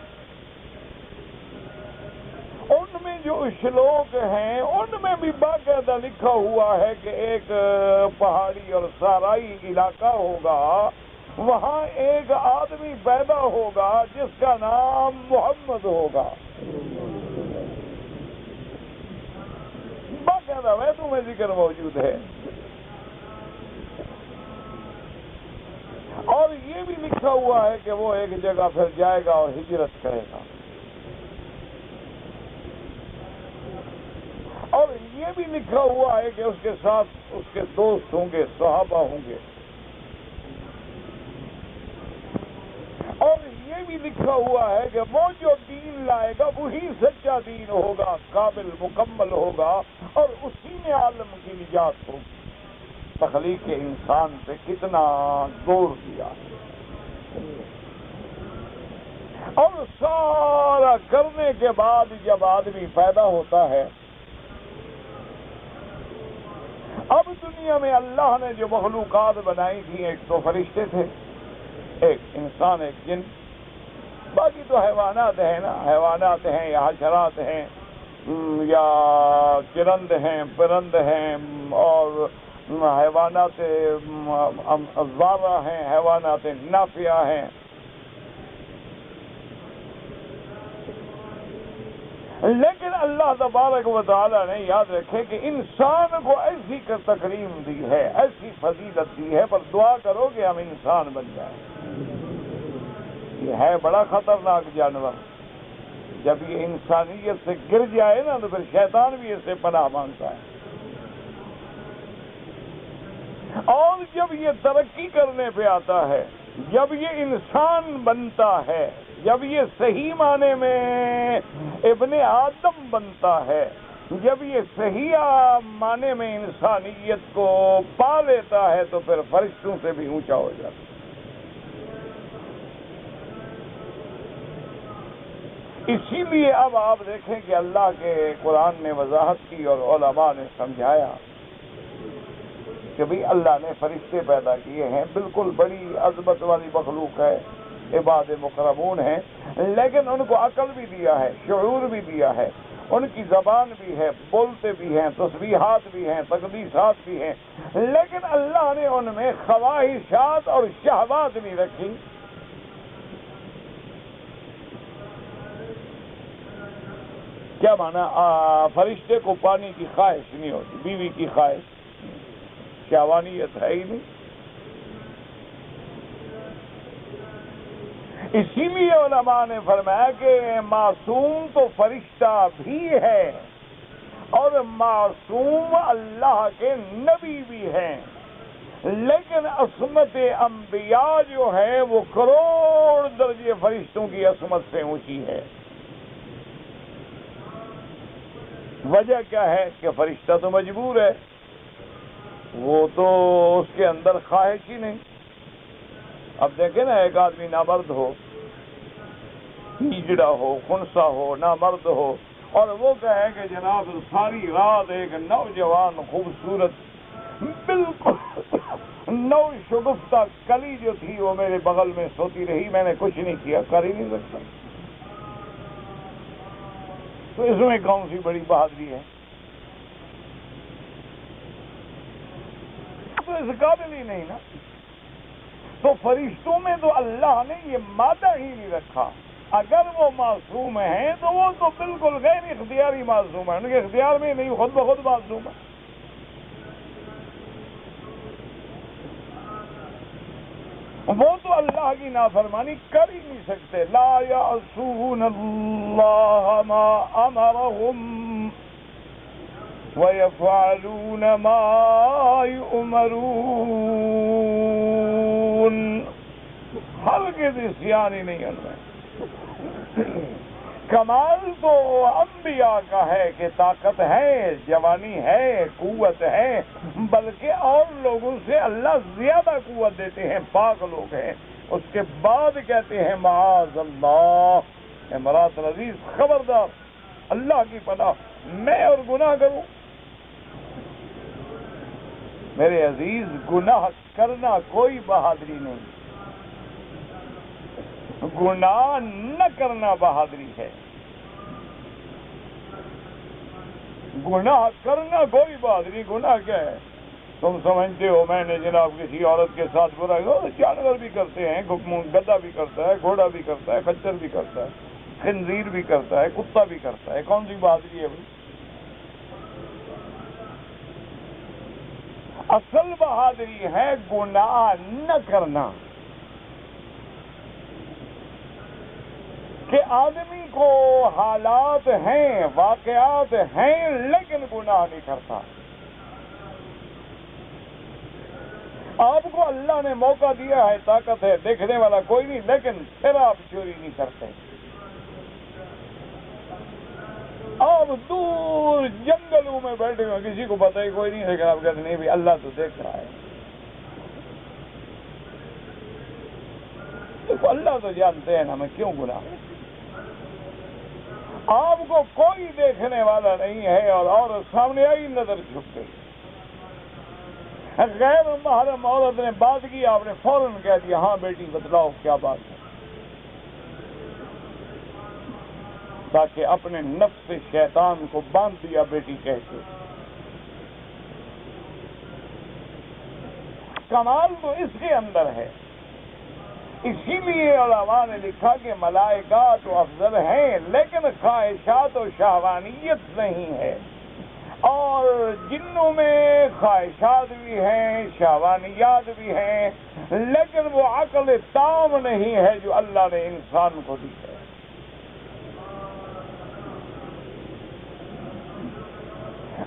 ان میں جو شلوک ہیں ان میں بھی باقاعدہ لکھا ہوا ہے کہ ایک پہاڑی اور سارائی علاقہ ہوگا، وہاں ایک آدمی پیدا ہوگا جس کا نام محمد ہوگا. باقاعدہ ویدوں میں ذکر موجود ہے. اور یہ بھی لکھا ہوا ہے کہ وہ ایک جگہ پھر جائے گا اور ہجرت کرے گا. اور یہ بھی لکھا ہوا ہے کہ اس کے ساتھ اس کے دوست ہوں گے، صحابہ ہوں گے. اور یہ بھی لکھا ہوا ہے کہ وہ جو دین لائے گا وہی سچا دین ہوگا، کامل مکمل ہوگا، اور اسی میں عالم کی نجات ہوگی. تخلیق انسان پہ کتنا غور کیا. اور سارا کرنے کے بعد جب آدمی پیدا ہوتا ہے، اب دنیا میں اللہ نے جو مخلوقات بنائی تھی، ایک تو فرشتے تھے، ایک انسان، ایک جن، باقی تو حیوانات ہیں نا. حیوانات ہیں یا حشرات ہیں یا چرند ہیں، پرند ہیں، اور حیوانات زارہ ہیں، حیوانات نافیہ ہیں. لیکن اللہ تبارک و تعالی نے یاد رکھے کہ انسان کو ایسی تکریم دی ہے، ایسی فضیلت دی ہے، پر دعا کرو کہ ہم انسان بن جائیں. یہ ہے بڑا خطرناک جانور. جب یہ انسانیت سے گر جائے نا تو پھر شیطان بھی اس سے پناہ مانگتا ہے. اور جب یہ ترقی کرنے پہ آتا ہے، جب یہ انسان بنتا ہے، جب یہ صحیح معنی میں ابن آدم بنتا ہے، جب یہ صحیح معنی میں انسانیت کو پا لیتا ہے تو پھر فرشتوں سے بھی اونچا ہو جاتا ہے. اسی لیے اب آپ دیکھیں کہ اللہ کے قرآن نے وضاحت کی اور علماء نے سمجھایا کہ بھئی اللہ نے فرشتے پیدا کیے ہیں، بالکل بڑی عظمت والی مخلوق ہے، عباد مکرمون ہیں، لیکن ان کو عقل بھی دیا ہے، شعور بھی دیا ہے، ان کی زبان بھی ہے، بولتے بھی ہیں، تسبیحات بھی ہیں، تقدیسات بھی ہیں، لیکن اللہ نے ان میں خواہشات اور شہوات نہیں رکھی. کیا مانا؟ فرشتے کو پانی کی خواہش نہیں ہوتی، بیوی کی خواہش، شہوانیت ہے ہی نہیں. اسی لیے علماء نے فرمایا کہ معصوم تو فرشتہ بھی ہے اور معصوم اللہ کے نبی بھی ہیں، لیکن عصمت انبیاء جو ہے وہ کروڑ درجے فرشتوں کی عصمت سے اونچی ہے. وجہ کیا ہے؟ کہ فرشتہ تو مجبور ہے، وہ تو اس کے اندر خواہش ہی نہیں. اب دیکھیں نا، ایک آدمی نامرد ہو، ہجڑا ہو، خنثی ہو، نامرد ہو، اور وہ کہے کہ جناب ساری رات ایک نوجوان خوبصورت بالکل نو شگفتہ کلی جو تھی وہ میرے بغل میں سوتی رہی، میں نے کچھ نہیں کیا، کر ہی نہیں سکتا. تو اس میں کون سی بڑی بہادری ہے؟ تو اس قابل ہی نہیں نا. تو فرشتوں میں تو اللہ نے یہ مادہ ہی نہیں رکھا. اگر وہ معصوم ہیں تو وہ تو بالکل غیر اختیاری معصوم ہیں، ان کے اختیار میں نہیں، خود بخود معصوم ہے. وہ تو اللہ کی نافرمانی کر ہی نہیں سکتے. لا یعصون اللہ ما امرهم وَيَفْعَلُونَ مَا يُؤْمَرُونَ. ہرگز عصیان ہی نہیں ان میں. کمال تو انبیاء کا ہے کہ طاقت ہے، جوانی ہے، قوت ہے، بلکہ اور لوگوں سے اللہ زیادہ قوت دیتے ہیں، پاک لوگ ہیں۔ اس کے بعد کہتے ہیں معاذ اللہ، امراۃ العزیز خبردار، اللہ کی پناہ، میں اور گناہ کروں۔ میرے عزیز، گناہ کرنا کوئی بہادری نہیں، گناہ نہ کرنا بہادری ہے۔ گناہ کرنا کوئی بہادری، گناہ کیا ہے؟ تم سمجھتے ہو میں نے جناب کسی عورت کے ساتھ برا کیا؟ جانور بھی کرتے ہیں، گدھا بھی کرتا ہے، گھوڑا بھی کرتا ہے، خچر بھی کرتا ہے، خنزیر بھی کرتا ہے، کتا بھی کرتا ہے، کون سی بہادری ہے بھائی؟ اصل بہادری ہے گناہ نہ کرنا، کہ آدمی کو حالات ہیں، واقعات ہیں، لیکن گناہ نہیں کرتا۔ آپ کو اللہ نے موقع دیا ہے، طاقت ہے، دیکھنے والا کوئی نہیں، لیکن پھر آپ چوری نہیں کرتے۔ آپ دور جنگلوں میں بیٹھے ہوئے، کسی کو پتہ ہی کوئی نہیں، لیکن آپ کہتے نہیں بھی اللہ تو دیکھ رہا ہے۔ تو اللہ تو جانتے ہیں ہمیں کیوں گناہ۔ آپ کو کوئی دیکھنے والا نہیں ہے اور سامنے آئی نظر چھپ گئی، غیر محرم عورت نے بات کی، آپ نے فوراً کہہ دیا ہاں بیٹی بتلاؤ کیا بات ہے، تاکہ اپنے نفس شیطان کو باندھ دیا بیٹی کہہ کے۔ کمال تو اس کے اندر ہے، اسی لیے علماء نے لکھا کہ ملائکہ تو افضل ہیں، لیکن خواہشات و شہوانیت نہیں ہے، اور جنوں میں خواہشات بھی ہیں، شہوانیات بھی ہیں، لیکن وہ عقل تام نہیں ہے جو اللہ نے انسان کو دی ہے۔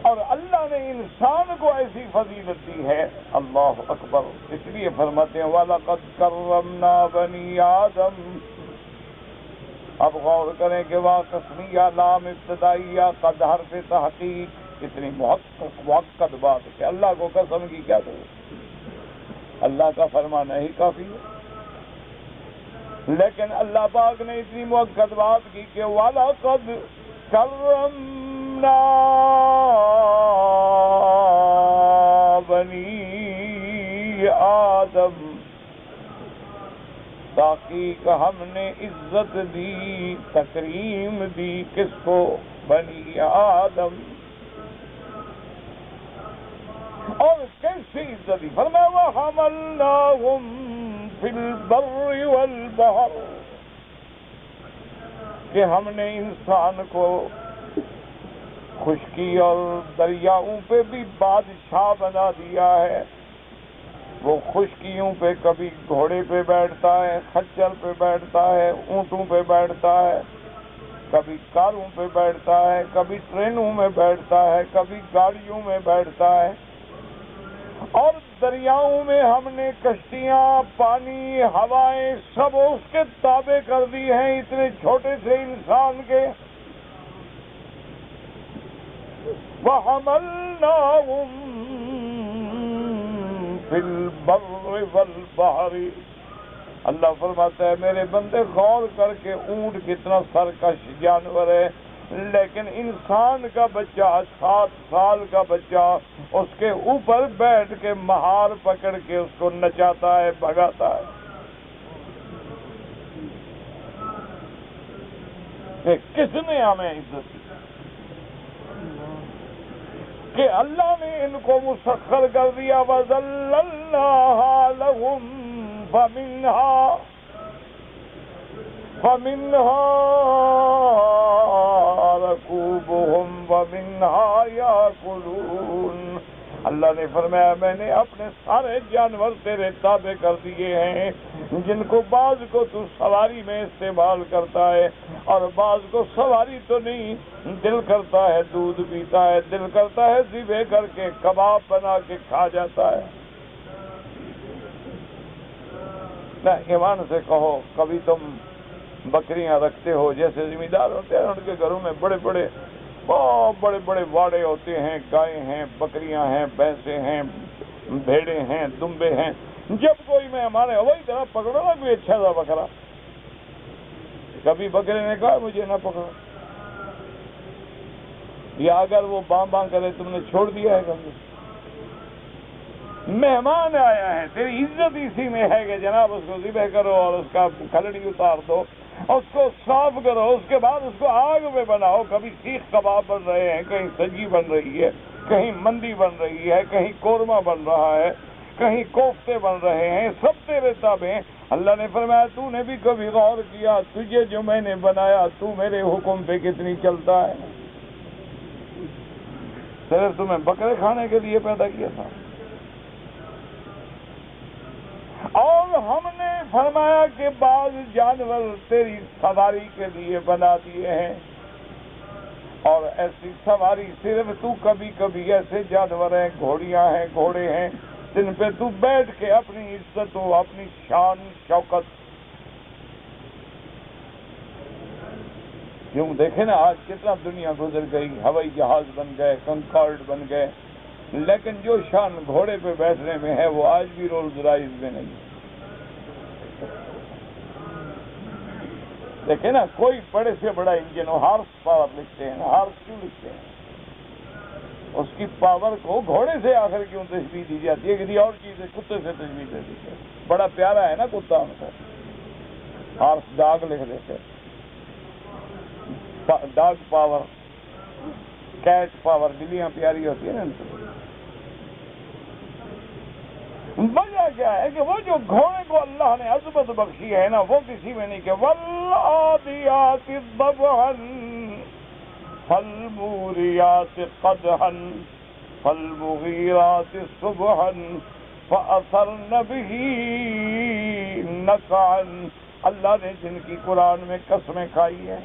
اور اللہ نے انسان کو ایسی فضیلت دی ہے، اللہ اکبر، اس لیے فرماتے ہیں وَلَقَدْ كَرَّمْنَا بَنِي آدَمَ۔ اب غور کریں کہ قسمیہ لام ابتدائیہ قد حرف تحقیق، کتنی محقق بات ہے کہ اللہ کو قسم کی کیا ضرورت، اللہ کا فرمانا ہی کافی ہے۔ لیکن اللہ پاک نے اتنی محقق بات کی کہ وَلَقَدْ كَرَّمْنَا بنی آدم، تحقیق ہم نے عزت دی، تکریم دی، کس کو؟ بنی آدم۔ اور کیسے عزت دی؟ فرمایا وَحَمَلْنَاهُمْ فِي الْبَرِّ وَالْبَحْرِ، کہ ہم نے انسان کو خشکی اور دریاؤں پہ بھی بادشاہ بنا دیا ہے۔ وہ خشکیوں پہ کبھی گھوڑے پہ بیٹھتا ہے، خچر پہ بیٹھتا ہے، اونٹوں پہ بیٹھتا ہے، کبھی کاروں پہ بیٹھتا ہے، کبھی ٹرینوں میں بیٹھتا ہے، کبھی گاڑیوں میں بیٹھتا ہے۔ اور دریاؤں میں ہم نے کشتیاں، پانی، ہوائیں سب اس کے تابع کر دی ہیں، اتنے چھوٹے سے انسان کے۔ وَحَمَلْنَاهُمْ فِي الْبَرِّ وَالْبَحْرِ۔ اللہ فرماتا ہے میرے بندے غور کر کے، اونٹ کتنا سرکش جانور ہے، لیکن انسان کا بچہ 7 سال کا بچہ اس کے اوپر بیٹھ کے مہار پکڑ کے اس کو نچاتا ہے، بھگاتا ہے۔ کہ کس نے ہمیں عزت دی؟ کہ اللہ نے ان کو مسخر کر دیا، وَذَلَّلْنَاهَا لَهُمْ فَمِنْهَا رَكُوبُهُمْ وَمِنْهَا يَأْكُلُونَ۔ اللہ نے فرمایا میں نے اپنے سارے جانور تیرے تابع کر دیے ہیں، جن کو بعض کو تو سواری میں استعمال کرتا ہے، اور بعض کو سواری تو نہیں، دل کرتا ہے دودھ پیتا ہے، دل کرتا ہے ذبح کر کے کباب بنا کے کھا جاتا ہے۔ نہ ایمان سے کہو، کبھی تم بکریاں رکھتے ہو، جیسے زمیندار ہوتے ہیں ان کے گھروں میں بڑے بڑے بہت بڑے بڑے واڑے ہوتے ہیں، گائے ہیں، بکریاں ہیں، بھینسیں ہیں، بھیڑے ہیں، دمبے ہیں. جب کوئی مہمان ہے وہی طرح پکڑو نا کوئی اچھا سا بکرا. کبھی بکرے نے کہا مجھے نہ پکڑو، یا اگر وہ باں باں کرے تم نے چھوڑ دیا ہے کبھی؟ مہمان آیا ہے، تیری عزت اسی میں ہے کہ جناب اس کو ذبح کرو اور اس کا کھلڑی اتار دو، اس کو صاف کرو، اس کے بعد اس کو آگ میں بناؤ. کبھی سیخ کباب بن رہے ہیں، کہیں سجی بن رہی ہے، کہیں مندی بن رہی ہے، کہیں قورمہ بن رہا ہے، کہیں کوفتے بن رہے ہیں، سب تیرے تابع. اللہ نے فرمایا تو نے بھی کبھی غور کیا تجھے جو میں نے بنایا تو میرے حکم پہ کتنی چلتا ہے؟ صرف تمہیں بکرے کھانے کے لیے پیدا کیا تھا. اور ہم نے فرمایا کہ بعض جانور تیری سواری کے لیے بنا دیے ہیں، اور ایسی سواری صرف تو کبھی کبھی ایسے جانور ہیں، گھوڑیاں ہیں، گھوڑے ہیں، جن پہ تو بیٹھ کے اپنی عزت و اپنی شان شوکت. کیوں دیکھیں نا آج کتنا دنیا گزر گئی، ہوائی جہاز بن گئے، کنکارڈ بن گئے، لیکن جو شان گھوڑے پہ بیٹھنے میں ہے وہ آج بھی رولز رائز میں نہیں. دیکھیں نا کوئی بڑے سے بڑا انجن ہو، ہارس پاور لکھتے ہیں، ہارس کیوں لکھتے ہیں؟ اس کی پاور کو گھوڑے سے آخر کیوں تشبیہ دی جاتی ہے؟ کسی اور چیز سے، کتے سے تشبیہ دے دیتے ہیں. بڑا پیارا ہے نا کتا، ان کو ہارس ڈاگ لکھ دیتے. ڈاگ پاور، کیٹ پاور، بلیاں پیاری ہوتی ہیں نا ان سے. وجہ کیا ہے کہ وہ جو گھوڑے کو اللہ نے عظمت بخشی ہے نا وہ کسی میں نہیں، کہ والعادیات ضبحا فالموریات قدحا فالمغیرات صبحا فأثرن به نقعا. اللہ نے جن کی قرآن میں قسمیں کھائی ہیں،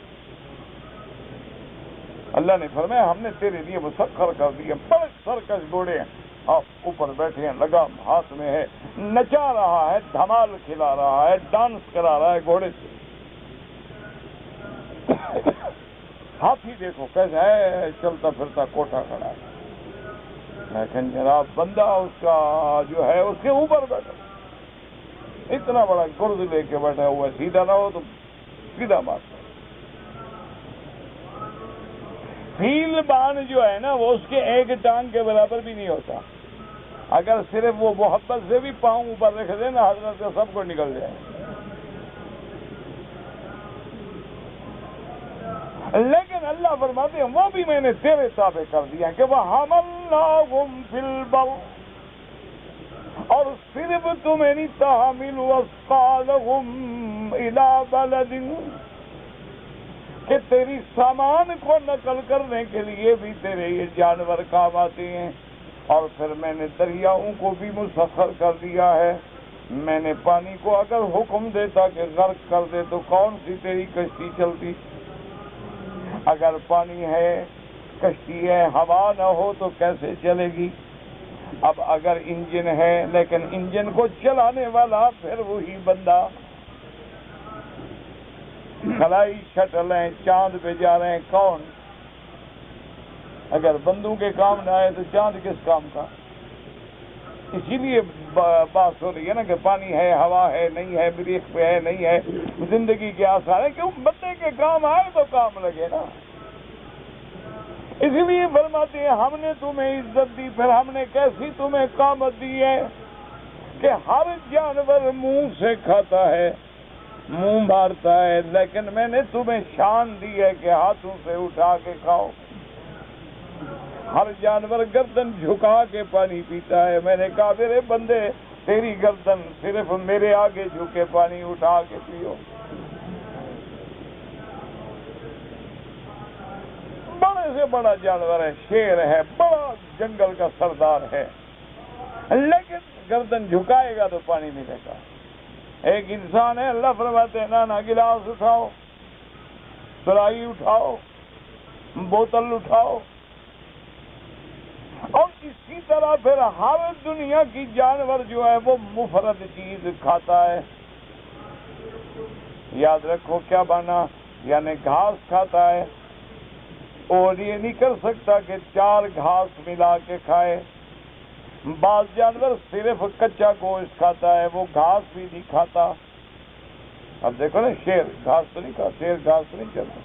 اللہ نے فرمایا ہم نے تیرے لیے مسخر کر دیے بڑے سرکش گھوڑے ہیں، آپ اوپر بیٹھے ہیں، لگام ہاتھ میں ہے، نچا رہا ہے، دھمال کھلا رہا ہے، ڈانس کرا رہا ہے گھوڑے سے. ہاتھی دیکھو کیسا ہے، چلتا پھرتا کوٹا کھڑا ہے، لیکن جناب بندہ اس کا جو ہے اس کے اوپر بیٹھا، اتنا بڑا گرد لے کے بیٹھا ہوا ہے، سیدھا نہ ہو تو سیدھا مارتا. بھیل بان جو ہے نا وہ اس کے ایک ٹانگ کے برابر بھی نہیں ہوتا. اگر صرف وہ محبت سے بھی پاؤں اوپر رکھ دے نا حضرت سے سب کو نکل جائے. لیکن اللہ فرماتے ہیں وہ بھی میں نے تیرے تابع کر دیا کہ وَحَمَلْنَاهُمْ فِي الْبَرِّ، اور صرف تمہیں نہیں تحمل اثقالهم الى بلد، کہ تیری سامان کو نقل کرنے کے لیے بھی تیرے یہ جانور کام آتے ہیں. اور پھر میں نے دریاؤں کو بھی مسخر کر دیا ہے. میں نے پانی کو اگر حکم دیتا کہ غرق کر دے تو کون سی تیری کشتی چلتی؟ اگر پانی ہے، کشتی ہے، ہوا نہ ہو تو کیسے چلے گی؟ اب اگر انجن ہے لیکن انجن کو چلانے والا پھر وہی بندہ. خلائی شٹل ہیں، چاند پہ جا رہے ہیں، کون؟ اگر بندوں کے کام نہ آئے تو چاند کس کام کا؟ اسی لیے بات ہو رہی ہے نا کہ پانی ہے، ہوا ہے، نہیں ہے، مریخ پہ ہے، نہیں ہے، زندگی کے آثار ہے. کیوں؟ بندے کے کام آئے تو کام لگے نا. اسی لیے فرماتے ہیں ہم نے تمہیں عزت دی، پھر ہم نے کیسی تمہیں قامت دی ہے کہ ہر جانور منہ سے کھاتا ہے، منہ مارتا ہے، لیکن میں نے تمہیں شان دی ہے کہ ہاتھوں سے اٹھا کے کھاؤ. ہر جانور گردن جھکا کے پانی پیتا ہے. میں نے کہا میرے بندے تیری گردن صرف میرے آگے جھکے پانی اٹھا کے پیو. بڑے سے بڑا جانور ہے، شیر ہے، بڑا جنگل کا سردار ہے، لیکن گردن جھکائے گا تو پانی ملے گا. ایک انسان ہے، اللہ فرماتے ہیں نانا گلاس اٹھاؤ، سرائی اٹھاؤ، بوتل اٹھاؤ. اور اسی طرح پھر ہر دنیا کی جانور جو ہے وہ مفرد چیز کھاتا ہے. یاد رکھو کیا بنا، یعنی گھاس کھاتا ہے، اور یہ نہیں کر سکتا کہ 4 گھاس ملا کے کھائے۔ بعض جانور صرف کچا گوشت کھاتا ہے، وہ گھاس بھی نہیں کھاتا۔ اب دیکھو نا، شیر گھاس تو نہیں کھاتا، شیر گھاس تو نہیں چڑھتا،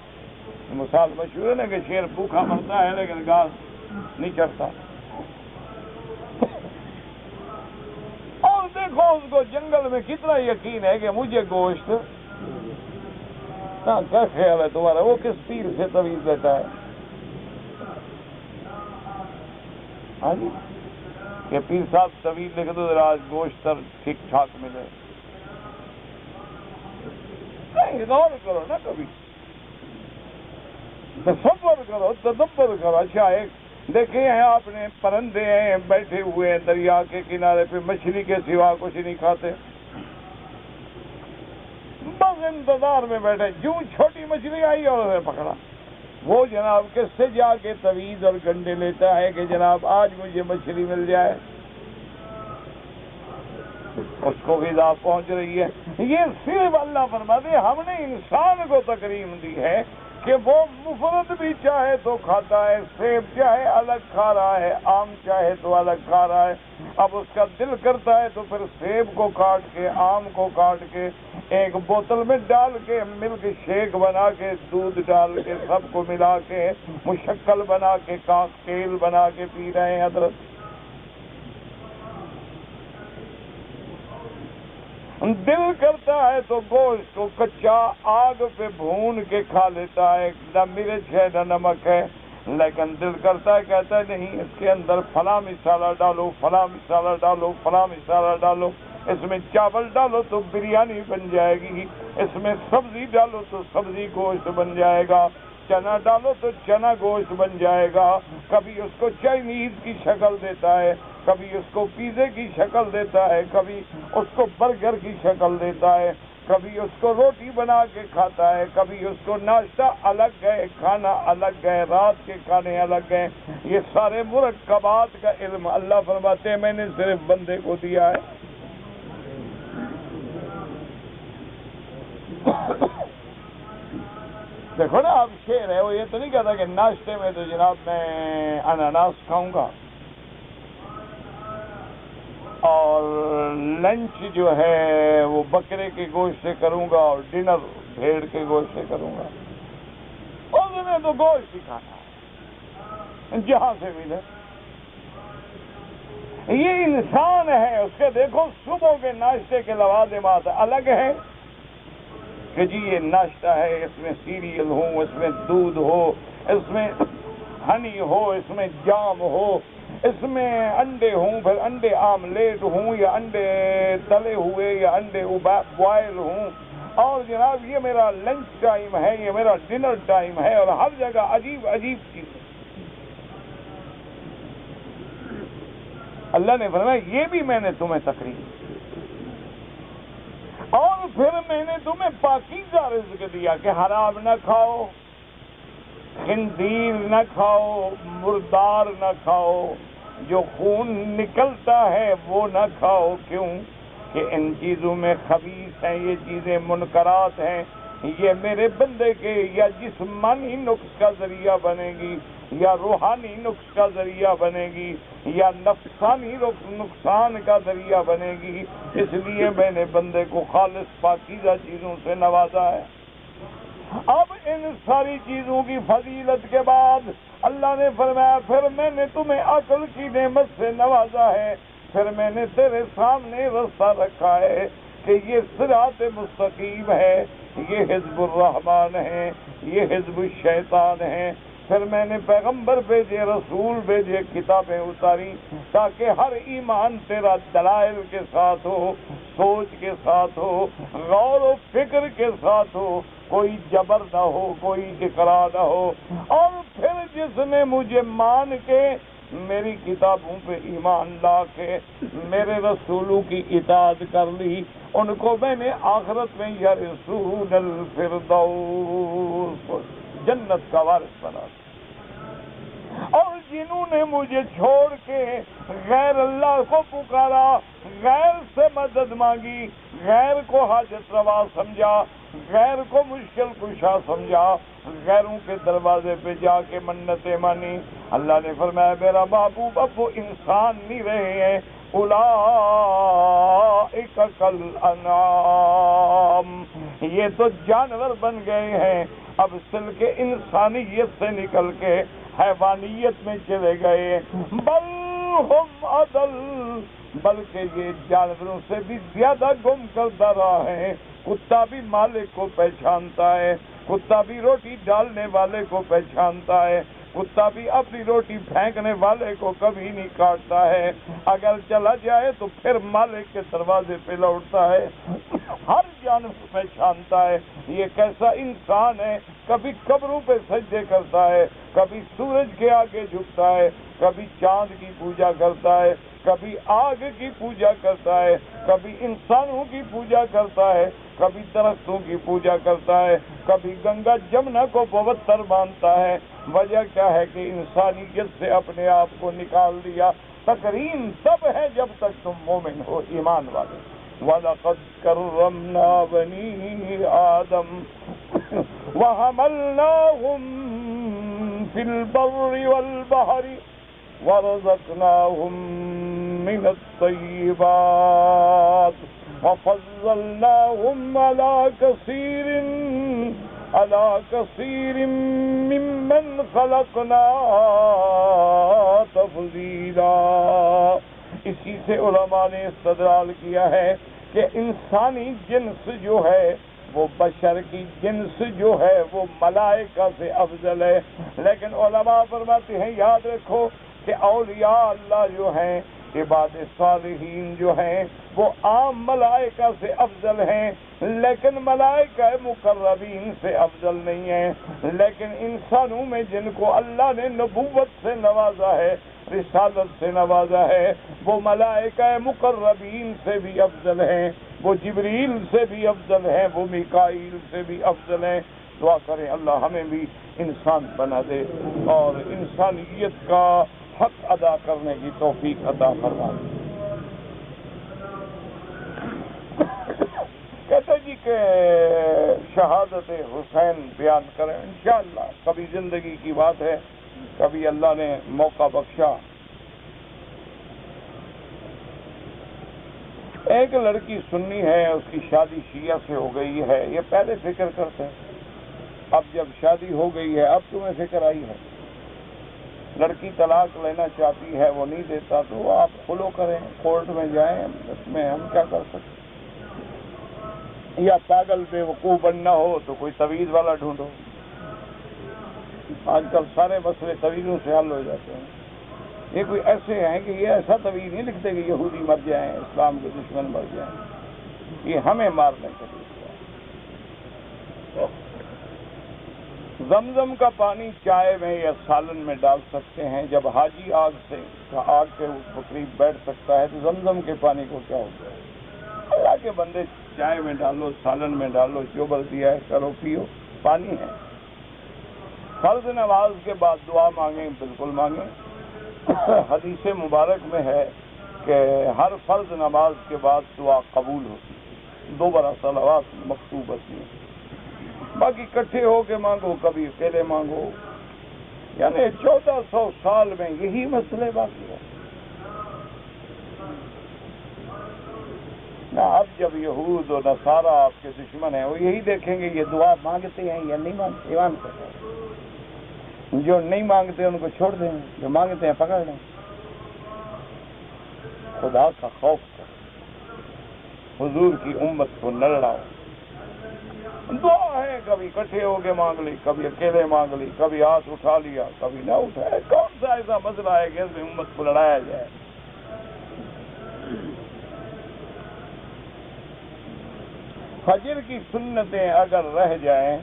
مثال مشہور ہے نا کہ شیر بھوکا مرتا ہے لیکن گھاس نہیں چڑھتا۔ اور دیکھو اس کو جنگل میں کتنا یقین ہے کہ مجھے گوشت، کیا خیال ہے تمہارا، وہ کس پیر سے طویل لیتا ہے؟ ہاں جی، کہ پیر صاحب طویل لکھ دو ذرا، گوشت ٹھیک ٹھاک ملے۔ نہیں، غور کرو نا، کبھی تصور کرو، تدبر کرو۔ اچھا، ایک دیکھیں ہیں آپ نے، پرندے ہیں بیٹھے ہوئے ہیں دریا کے کنارے پہ، مچھلی کے سوا کچھ نہیں کھاتے، بس انتظار میں بیٹھے، جو چھوٹی مچھلی آئی اور اسے پکڑا۔ وہ جناب کس سے جا کے تویز اور گنڈے لیتا ہے کہ جناب آج مجھے مچھلی مل جائے، اس کو غذا پہنچ رہی ہے۔ یہ صرف اللہ فرماتے ہیں ہم نے انسان کو تکریم دی ہے کہ وہ مفرد بھی چاہے تو کھاتا ہے، سیب چاہے الگ کھا رہا ہے، آم چاہے تو الگ کھا رہا ہے۔ اب اس کا دل کرتا ہے تو پھر سیب کو کاٹ کے، آم کو کاٹ کے، ایک بوتل میں ڈال کے، ملک شیک بنا کے، دودھ ڈال کے، سب کو ملا کے مشکل بنا کے، کاکٹیل بنا کے پی رہے ہیں حضرت۔ دل کرتا ہے تو گوشت کو کچا آگ پہ بھون کے کھا لیتا ہے، نہ مرچ ہے نہ نمک ہے، لیکن دل کرتا ہے، کہتا ہے نہیں، اس کے اندر فلاں مسالہ ڈالو، فلاں مسالہ ڈالو، فلاں مسالہ ڈالو، اس میں چاول ڈالو تو بریانی بن جائے گی، اس میں سبزی ڈالو تو سبزی گوشت بن جائے گا، چنا ڈالو تو چنا گوشت بن جائے گا۔ کبھی اس کو چائنیز کی شکل دیتا ہے، کبھی اس کو پیزے کی شکل دیتا ہے، کبھی اس کو برگر کی شکل دیتا ہے، کبھی اس کو روٹی بنا کے کھاتا ہے، کبھی اس کو ناشتہ الگ ہے، کھانا الگ ہے، رات کے کھانے الگ ہیں۔ یہ سارے مرکبات کا علم اللہ فرماتے ہیں میں نے صرف بندے کو دیا ہے۔ دیکھو نا، اب شیر ہے وہ، یہ تو نہیں کہتا کہ ناشتے میں تو جناب میں اناناس کھاؤں گا، اور لنچ جو ہے وہ بکرے کے گوشت سے کروں گا، اور ڈنر بھیڑ کے گوشت سے کروں گا۔ اور میں تو گوشت ہی کھانا ہے جہاں سے ملے۔ یہ انسان ہے، اس کے دیکھو صبح کے ناشتے کے لوازمات الگ ہیں کہ جی یہ ناشتہ ہے، اس میں سیریل ہو، اس میں دودھ ہو، اس میں ہنی ہو، اس میں جام ہو، اس میں انڈے ہوں، پھر انڈے آملیٹ ہوں، یا انڈے تلے ہوئے، یا انڈے بوائل ہوں، اور جناب یہ میرا لنچ ٹائم ہے، یہ میرا ڈنر ٹائم ہے، اور ہر جگہ عجیب عجیب چیز۔ اللہ نے فرمایا یہ بھی میں نے تمہیں تقریم، اور پھر میں نے تمہیں پاکیزہ رزق دیا کہ حرام نہ کھاؤ، خنزیر نہ کھاؤ، مردار نہ کھاؤ، جو خون نکلتا ہے وہ نہ کھاؤ۔ کیوں کہ ان چیزوں میں خبیث ہیں، یہ چیزیں منکرات ہیں، یہ میرے بندے کے یا جسمانی نقص کا ذریعہ بنے گی، یا روحانی نقص کا ذریعہ بنے گی، یا نفسانی نقصان کا ذریعہ بنے گی۔ اس لیے میں نے بندے کو خالص پاکیزہ چیزوں سے نوازا ہے۔ اب ان ساری چیزوں کی فضیلت کے بعد اللہ نے فرمایا پھر میں نے تمہیں عقل کی نعمت سے نوازا ہے، پھر میں نے تیرے سامنے رستہ رکھا ہے کہ یہ صراط مستقیم ہے، یہ حزب الرحمن ہے، یہ حزب الشیطان ہے۔ پھر میں نے پیغمبر بھیجے، رسول بھیجے، کتابیں اتاری تاکہ ہر ایمان تیرا دلائل کے ساتھ ہو، سوچ کے ساتھ ہو، غور و فکر کے ساتھ ہو، کوئی جبر نہ ہو، کوئی اقرا نہ ہو۔ اور پھر جس نے مجھے مان کے میری کتابوں پہ ایمان لا کے میرے رسولوں کی اطاعت کر لی، ان کو میں نے آخرت میں یرثون الفردوس، جنت کا وارث بنا۔ اور جنہوں نے مجھے چھوڑ کے غیر اللہ کو پکارا، غیر سے مدد مانگی، غیر کو حاجت روا سمجھا، غیر کو مشکل کشا سمجھا، غیروں کے دروازے پہ جا کے منتیں مانی۔ اللہ نے فرمایا میرا محبوب اب وہ انسان نہیں رہے ہیں، اولئک کالانعام، یہ تو جانور بن گئے ہیں، اب سل کے انسانیت سے نکل کے حیوانیت میں چلے گئے۔ بل ہم اضل، بلکہ یہ جانوروں سے بھی زیادہ گم کردہ رہا ہے۔ کتا بھی مالک کو پہچانتا ہے، کتا بھی روٹی ڈالنے والے کو پہچانتا ہے، کتا بھی اپنی روٹی پھینکنے والے کو کبھی نہیں کاٹتا ہے، اگر چلا جائے تو پھر مالک کے دروازے پہ لوٹتا ہے۔ ہر جانور پہچانتا ہے یہ کیسا انسان ہے، کبھی قبروں پہ سجدے کرتا ہے، کبھی سورج کے آگے جھکتا ہے، کبھی چاند کی پوجا کرتا ہے، کبھی آگ کی پوجا کرتا ہے، کبھی انسانوں کی پوجا کرتا ہے، کبھی درختوں کی پوجا کرتا ہے، کبھی گنگا جمنا کو پوتر مانتا ہے۔ وجہ کیا ہے کہ انسانیت سے اپنے آپ کو نکال دیا۔ تکریم تب ہے جب تک تم مومن ہو، ایمان والے۔ وَلَقَدْ كَرَّمْنَا بَنِي آدَمَ وَحَمَلْنَاهُمْ فِي الْبَرِّ وَالْبَحْرِ وَرَزَقْناهُمْ مِنَ الطَّيِّبَاتِ وَفَضَّلْنَاهُمْ عَلَى كَثِيرٍ مِّمَّنْ خَلَقْنَا تَفْضِيلًا۔ اسی سے علماء نے استدلال کیا ہے کہ انسانی جنس جو ہے وہ بشر کی جنس جو ہے وہ ملائکہ سے افضل ہے، لیکن علماء فرماتے ہیں یاد رکھو کہ اولیاء اللہ جو ہیں، عباد صالحین جو ہیں، وہ عام ملائکہ سے افضل ہیں، لیکن ملائکہ مقربین سے افضل نہیں ہیں۔ لیکن انسانوں میں جن کو اللہ نے نبوت سے نوازا ہے، رسالت سے نوازا ہے، وہ ملائکہ مقربین سے بھی افضل ہیں، وہ جبریل سے بھی افضل ہیں، وہ میکائیل سے بھی افضل ہیں۔ دعا کریں اللہ ہمیں بھی انسان بنا دے اور انسانیت کا حق ادا کرنے کی توفیق عطا فرما دے۔ کہتے جی کہ شہادت حسین بیان کریں انشاءاللہ، کبھی زندگی کی بات ہے، کبھی اللہ نے موقع بخشا۔ ایک لڑکی سنی ہے، اس کی شادی شیعہ سے ہو گئی ہے، یہ پہلے فکر کرتے ہیں، اب جب شادی ہو گئی ہے اب تمہیں فکر آئی ہے۔ لڑکی طلاق لینا چاہتی ہے، وہ نہیں دیتا، تو آپ خلو کریں، کورٹ میں جائیں، اس میں ہم کیا کر سکتے؟ یا پاگل بے وقوف بننا ہو تو کوئی تعویذ والا ڈھونڈو۔ آج کل سارے مسئلے تعویذوں سے حل ہو جاتے ہیں۔ یہ کوئی ایسے ہیں کہ یہ ایسا تعویذ نہیں لکھتے کہ یہودی مر جائیں، اسلام کے دشمن مر جائیں، یہ ہمیں مارنے کے لیے۔ زمزم کا پانی چائے میں یا سالن میں ڈال سکتے ہیں، جب حاجی آگ کے قریب بیٹھ سکتا ہے تو زمزم کے پانی کو کیا ہوتا ہے؟ اللہ کے بندے چائے میں ڈالو، سالن میں ڈالو، جو بل دیا ہے کرو، پیو، پانی ہے۔ فرض نماز کے بعد دعا مانگیں، بالکل مانگیں۔ حدیث مبارک میں ہے کہ ہر فرض نماز کے بعد دعا قبول ہوتی ہے، 2 بار صلوات مکتوب ہوتی ہیں۔ باقی اکٹھے ہو کے مانگو، کبھی اکیلے مانگو، یعنی 1400 سال میں یہی مسئلے باقی ہے نا۔ اب جب یہود و نصارہ آپ کے دشمن ہیں، وہ یہی دیکھیں گے یہ دعا مانگتے ہیں یا نہیں مانگتے، ایمان کرتے ہیں۔ جو نہیں مانگتے ان کو چھوڑ دیں، جو مانگتے ہیں پکڑ لیں۔ خدا کا خوف کر، حضور کی امت کو نہ لڑاؤ۔ دعا ہے، کبھی اکٹھے ہو کے مانگ لی، کبھی اکیلے مانگ لی، کبھی ہاتھ اٹھا لیا، کبھی نہ اٹھایا۔ کون سا ایسا مسئلہ ہے کہ اس میں امت کو لڑایا جائے؟ فجر کی سنتیں اگر رہ جائیں،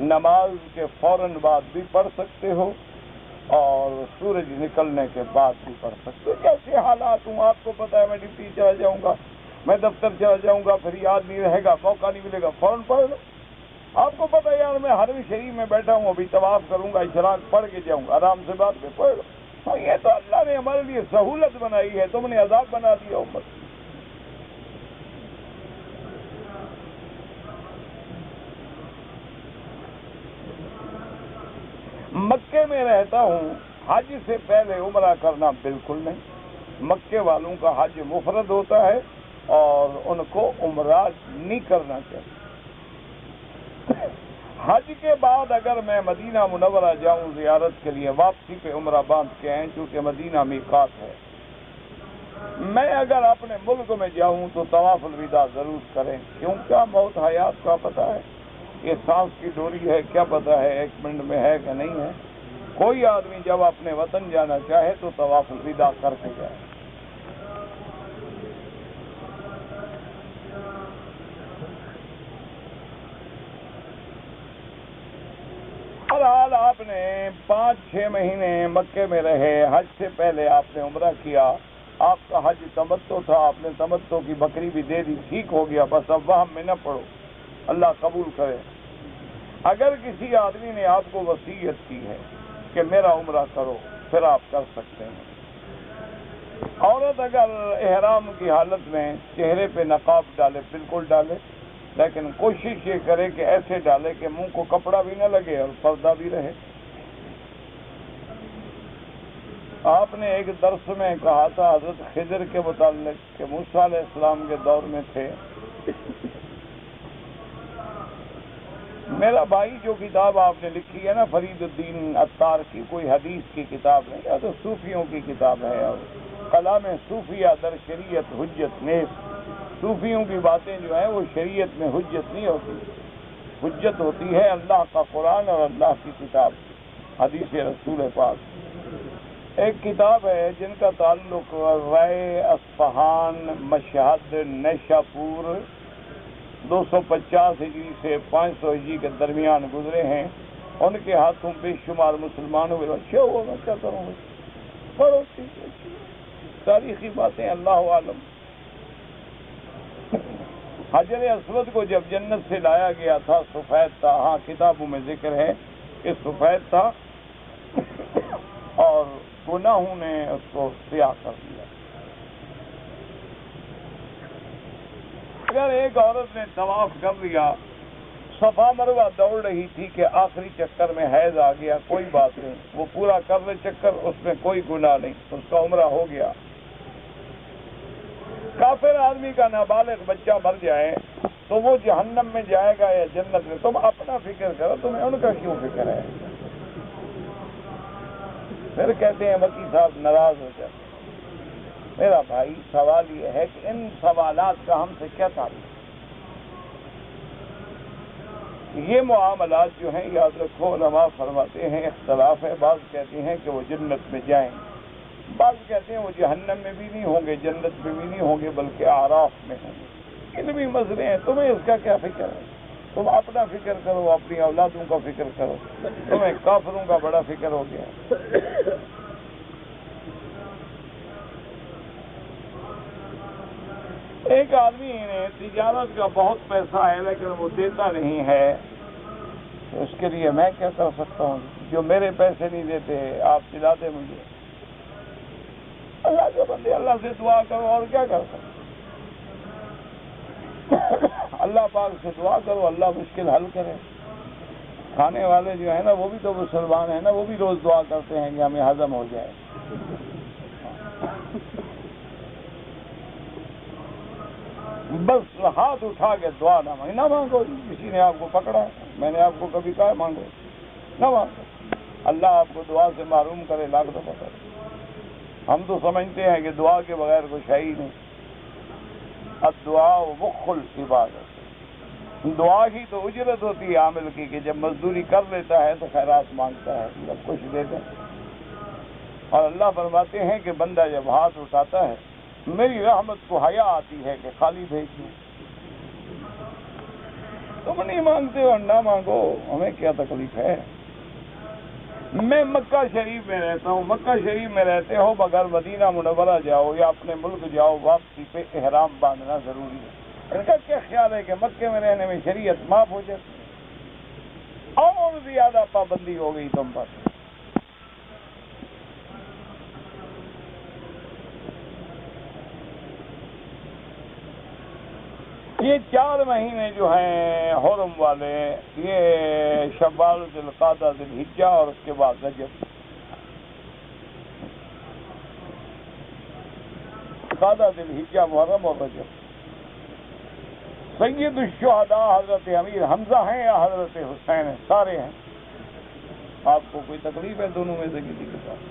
نماز کے فوراً بعد بھی پڑھ سکتے ہو اور سورج نکلنے کے بعد بھی پڑھ سکتے ہو۔ کیسے حالات ہوں آپ کو پتا ہے، میں ڈیوٹی چلا جاؤں گا، میں دفتر چلا جاؤں گا، پھر یاد نہیں رہے گا، موقع نہیں ملے گا، فوراً پڑھ لو۔ آپ کو پتا ہے یار میں حرم شریف میں بیٹھا ہوں، ابھی طواف کروں گا، اشراق پڑھ کے جاؤں گا، آرام سے بعد میں پڑھ لو۔ ہاں، یہ تو اللہ نے ہمارے لیے سہولت بنائی ہے، تم نے عذاب بنا دیا امت۔ کہتا ہوں حج سے پہلے عمرہ کرنا بالکل نہیں. مکے والوں کا حج مفرد ہوتا ہے اور ان کو عمرہ نہیں کرنا چاہیے. حج کے بعد اگر میں مدینہ منورہ جاؤں زیارت کے لیے، واپسی پہ عمرہ باندھ کے آئیں، چونکہ مدینہ میقات ہے. میں اگر اپنے ملک میں جاؤں تو طواف الوداع ضرور کریں. کیوں؟ کیا موت حیات کا پتہ ہے؟ یہ سانس کی ڈوری ہے، کیا پتہ ہے 1 منٹ میں ہے کہ نہیں ہے. کوئی آدمی جب اپنے وطن جانا چاہے تو طواف الوداع کر کے جائے. بہرحال آپ نے 5-6 مہینے مکے میں رہے، حج سے پہلے آپ نے عمرہ کیا، آپ کا حج تمتع تھا، آپ نے تمتع کی بکری بھی دے دی، ٹھیک ہو گیا. بس اب وہم میں نہ پڑو، اللہ قبول کرے. اگر کسی آدمی نے آپ کو وصیت کی ہے کہ میرا عمرہ کرو، پھر آپ کر سکتے ہیں. عورت اگر احرام کی حالت میں چہرے پہ نقاب ڈالے، بالکل ڈالے، لیکن کوشش یہ کرے کہ ایسے ڈالے کہ منہ کو کپڑا بھی نہ لگے اور پردہ بھی رہے. آپ نے ایک درس میں کہا تھا حضرت خضر کے متعلق کہ موسیٰ علیہ السلام کے دور میں تھے. میرا بھائی جو کتاب آپ نے لکھی ہے نا فرید الدین عطار کی، کوئی حدیث کی کتاب نہیں، یا تو صوفیوں کی کتاب ہے. اور کلام صوفیہ در شریعت حجت نیز، صوفیوں کی باتیں جو ہیں وہ شریعت میں حجت نہیں ہوتی. حجت ہوتی ہے اللہ کا قرآن اور اللہ کی کتاب حدیث رسول پاک. ایک کتاب ہے جن کا تعلق رائے، اصفہان، مشہد، نیشاپور 250 ہجری سے 500 ہجری کے درمیان گزرے ہیں. ان کے ہاتھوں بے شمار مسلمان ہوئے. اچھا ہوا، میں کیا کروں گا، پڑھو تاریخی باتیں، اللہ عالم. حجر اسود کو جب جنت سے لایا گیا تھا سفید تھا. ہاں کتابوں میں ذکر ہے کہ سفید تھا اور گناہوں نے اس کو سیاہ کر دیا. اگر ایک عورت نے طواف کر لیا، صفا مروہ دوڑ رہی تھی کہ آخری چکر میں حیض آ گیا، کوئی بات نہیں، وہ پورا کر لے چکر، اس میں کوئی گناہ نہیں، اس کا عمرہ ہو گیا. کافر آدمی کا نابالغ بچہ مر جائے تو وہ جہنم میں جائے گا یا جنت میں؟ تم اپنا فکر کرو، تمہیں ان کا کیوں فکر ہے؟ پھر کہتے ہیں وکیل صاحب ناراض ہو جاتے. میرا بھائی سوال یہ ہے کہ ان سوالات کا ہم سے کیا تعلق؟ یہ معاملات جو ہیں یاد رکھو، علماء فرماتے ہیں اختلاف ہے. بعض کہتے ہیں کہ وہ جنت میں جائیں، بعض کہتے ہیں وہ جہنم میں بھی نہیں ہوں گے، جنت میں بھی نہیں ہوں گے، بلکہ اعراف میں ہوں گے. علمی مسئلے ہیں، تمہیں اس کا کیا فکر ہے؟ تم اپنا فکر کرو، اپنی اولادوں کا فکر کرو. تمہیں کافروں کا بڑا فکر ہو گیا. ایک آدمی نے تجارت کا بہت پیسہ ہے لیکن وہ دیتا نہیں ہے، تو اس کے لیے میں کیا کر سکتا ہوں؟ جو میرے پیسے نہیں دیتے آپ دلا دیں مجھے. اللہ کے بندے اللہ سے دعا کرو، اور کیا کر سکتے؟ اللہ پاک سے دعا کرو، اللہ مشکل حل کرے. کھانے والے جو ہیں نا وہ بھی تو مسلمان ہیں نا، وہ بھی روز دعا کرتے ہیں کہ ہمیں ہضم ہو جائے. بس ہاتھ اٹھا کے دعا نہ مانگو. کسی نے آپ کو پکڑا ہے؟ میں نے آپ کو کبھی کہا مانگو؟ نہ مانگو. اللہ آپ کو دعا سے محروم کرے لاکھ دفعہ کرے. ہم تو سمجھتے ہیں کہ دعا کے بغیر کچھ ہے ہی نہیں. الدعاء مخ العبادت، دعا ہی تو اجرت ہوتی ہے عامل کی، کہ جب مزدوری کر لیتا ہے تو خیرات مانگتا ہے، سب کچھ دیتے ہیں. اور اللہ فرماتے ہیں کہ بندہ جب ہاتھ اٹھاتا ہے میری رحمت کو حیا آتی ہے کہ خالی بھیج دوں. تم نہیں مانگتے ہو، نہ مانگو، ہمیں کیا تکلیف ہے؟ میں مکہ شریف میں رہتا ہوں، مکہ شریف میں رہتے ہو مگر مدینہ منورہ جاؤ یا اپنے ملک جاؤ، واپسی پہ احرام باندھنا ضروری ہے. ان کا کیا خیال ہے کہ مکے میں رہنے میں شریعت معاف ہو جاتی اور زیادہ پابندی ہو گئی تم پر؟ یہ 4 مہینے جو ہیں حرم والے، یہ شوال، ذوالقعدہ، ذوالحجہ اور اس کے بعد رجب، ذوالقعدہ، ذوالحجہ، محرم اور رجب۔ سید الشہداء حضرت امیر حمزہ ہیں یا حضرت حسین ہیں؟ سارے ہیں۔ آپ کو کوئی تکلیف ہے دونوں میں سے کسی کے ساتھ؟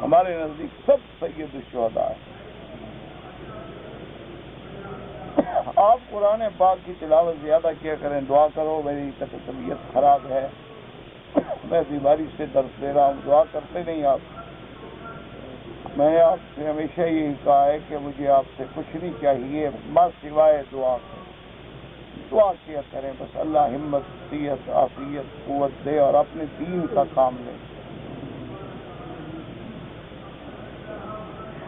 ہمارے نزدیک سب سید الشہداء ہیں۔ آپ قرآن پاک کی تلاوت زیادہ کیا کریں، دعا کرو میری طبیعت خراب ہے، میں بیماری سے درد دے رہا ہوں، دعا کرتے نہیں آپ؟ میں نے آپ سے ہمیشہ یہی کہا ہے کہ مجھے آپ سے کچھ نہیں چاہیے بس سوائے دعا کے۔ دعا کیا کریں بس، اللہ ہمت، صحت، عافیت، قوت دے اور اپنے دین کا کام لے۔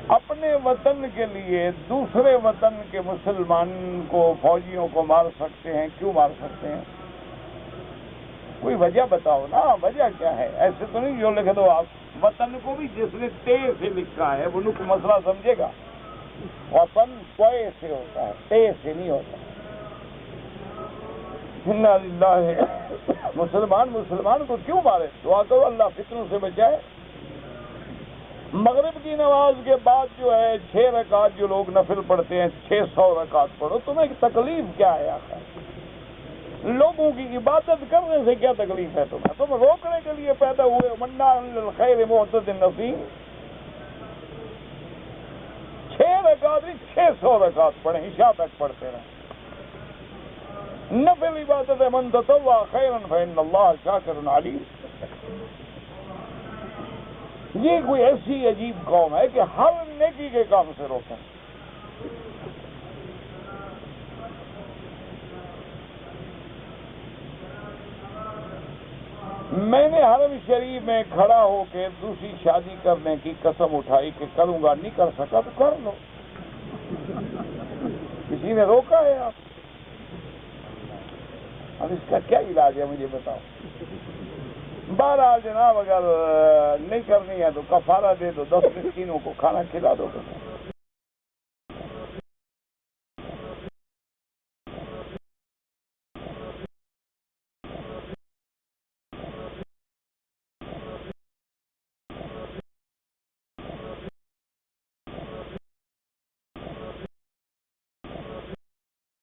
اپنے وطن کے لیے دوسرے وطن کے مسلمان کو، فوجیوں کو مار سکتے ہیں، کیوں مار سکتے ہیں؟ کوئی وجہ بتاؤ نا، وجہ کیا ہے؟ ایسے تو نہیں جو لکھ دو آپ۔ وطن کو بھی جس نے تے سے لکھا ہے وہ کوئی مسئلہ سمجھے گا؟ وطن کوئے سے ہوتا ہے، تے سے نہیں ہوتا۔ انا للہ۔ مسلمان کو کیوں مارے؟ دعا کرو اللہ فتنوں سے بچائے۔ مغرب کی نماز کے بعد جو ہے 6 رکعت جو لوگ نفل پڑھتے ہیں، 600 رکعت پڑھو، تمہیں تکلیف کیا ہے آخر؟ لوگوں کی عبادت کرنے سے کیا تکلیف ہے تمہیں؟ تم روکنے کے لیے پیدا ہوئے، منع للخیر معتد نفیم۔ 6 رکعت نہیں 600 رکعت پڑھیں، عشاء تک پڑھتے رہیں۔ نفل عبادت ہے، من تطوع خیرا فإن اللہ شاکر علیم۔ یہ کوئی ایسی عجیب قوم ہے کہ ہر نیکی کے کام سے روکیں۔ میں نے حرم شریف میں کھڑا ہو کے دوسری شادی کرنے کی قسم اٹھائی کہ کروں گا، نہیں کر سکا تو کر لو، کسی نے روکا ہے آپ؟ اب اس کا کیا علاج ہے مجھے بتاؤ؟ بہرحال جناب اگر نہیں کرنی ہے تو کفارہ دے دو، 10 مسکینوں کو کھانا کھلا دو۔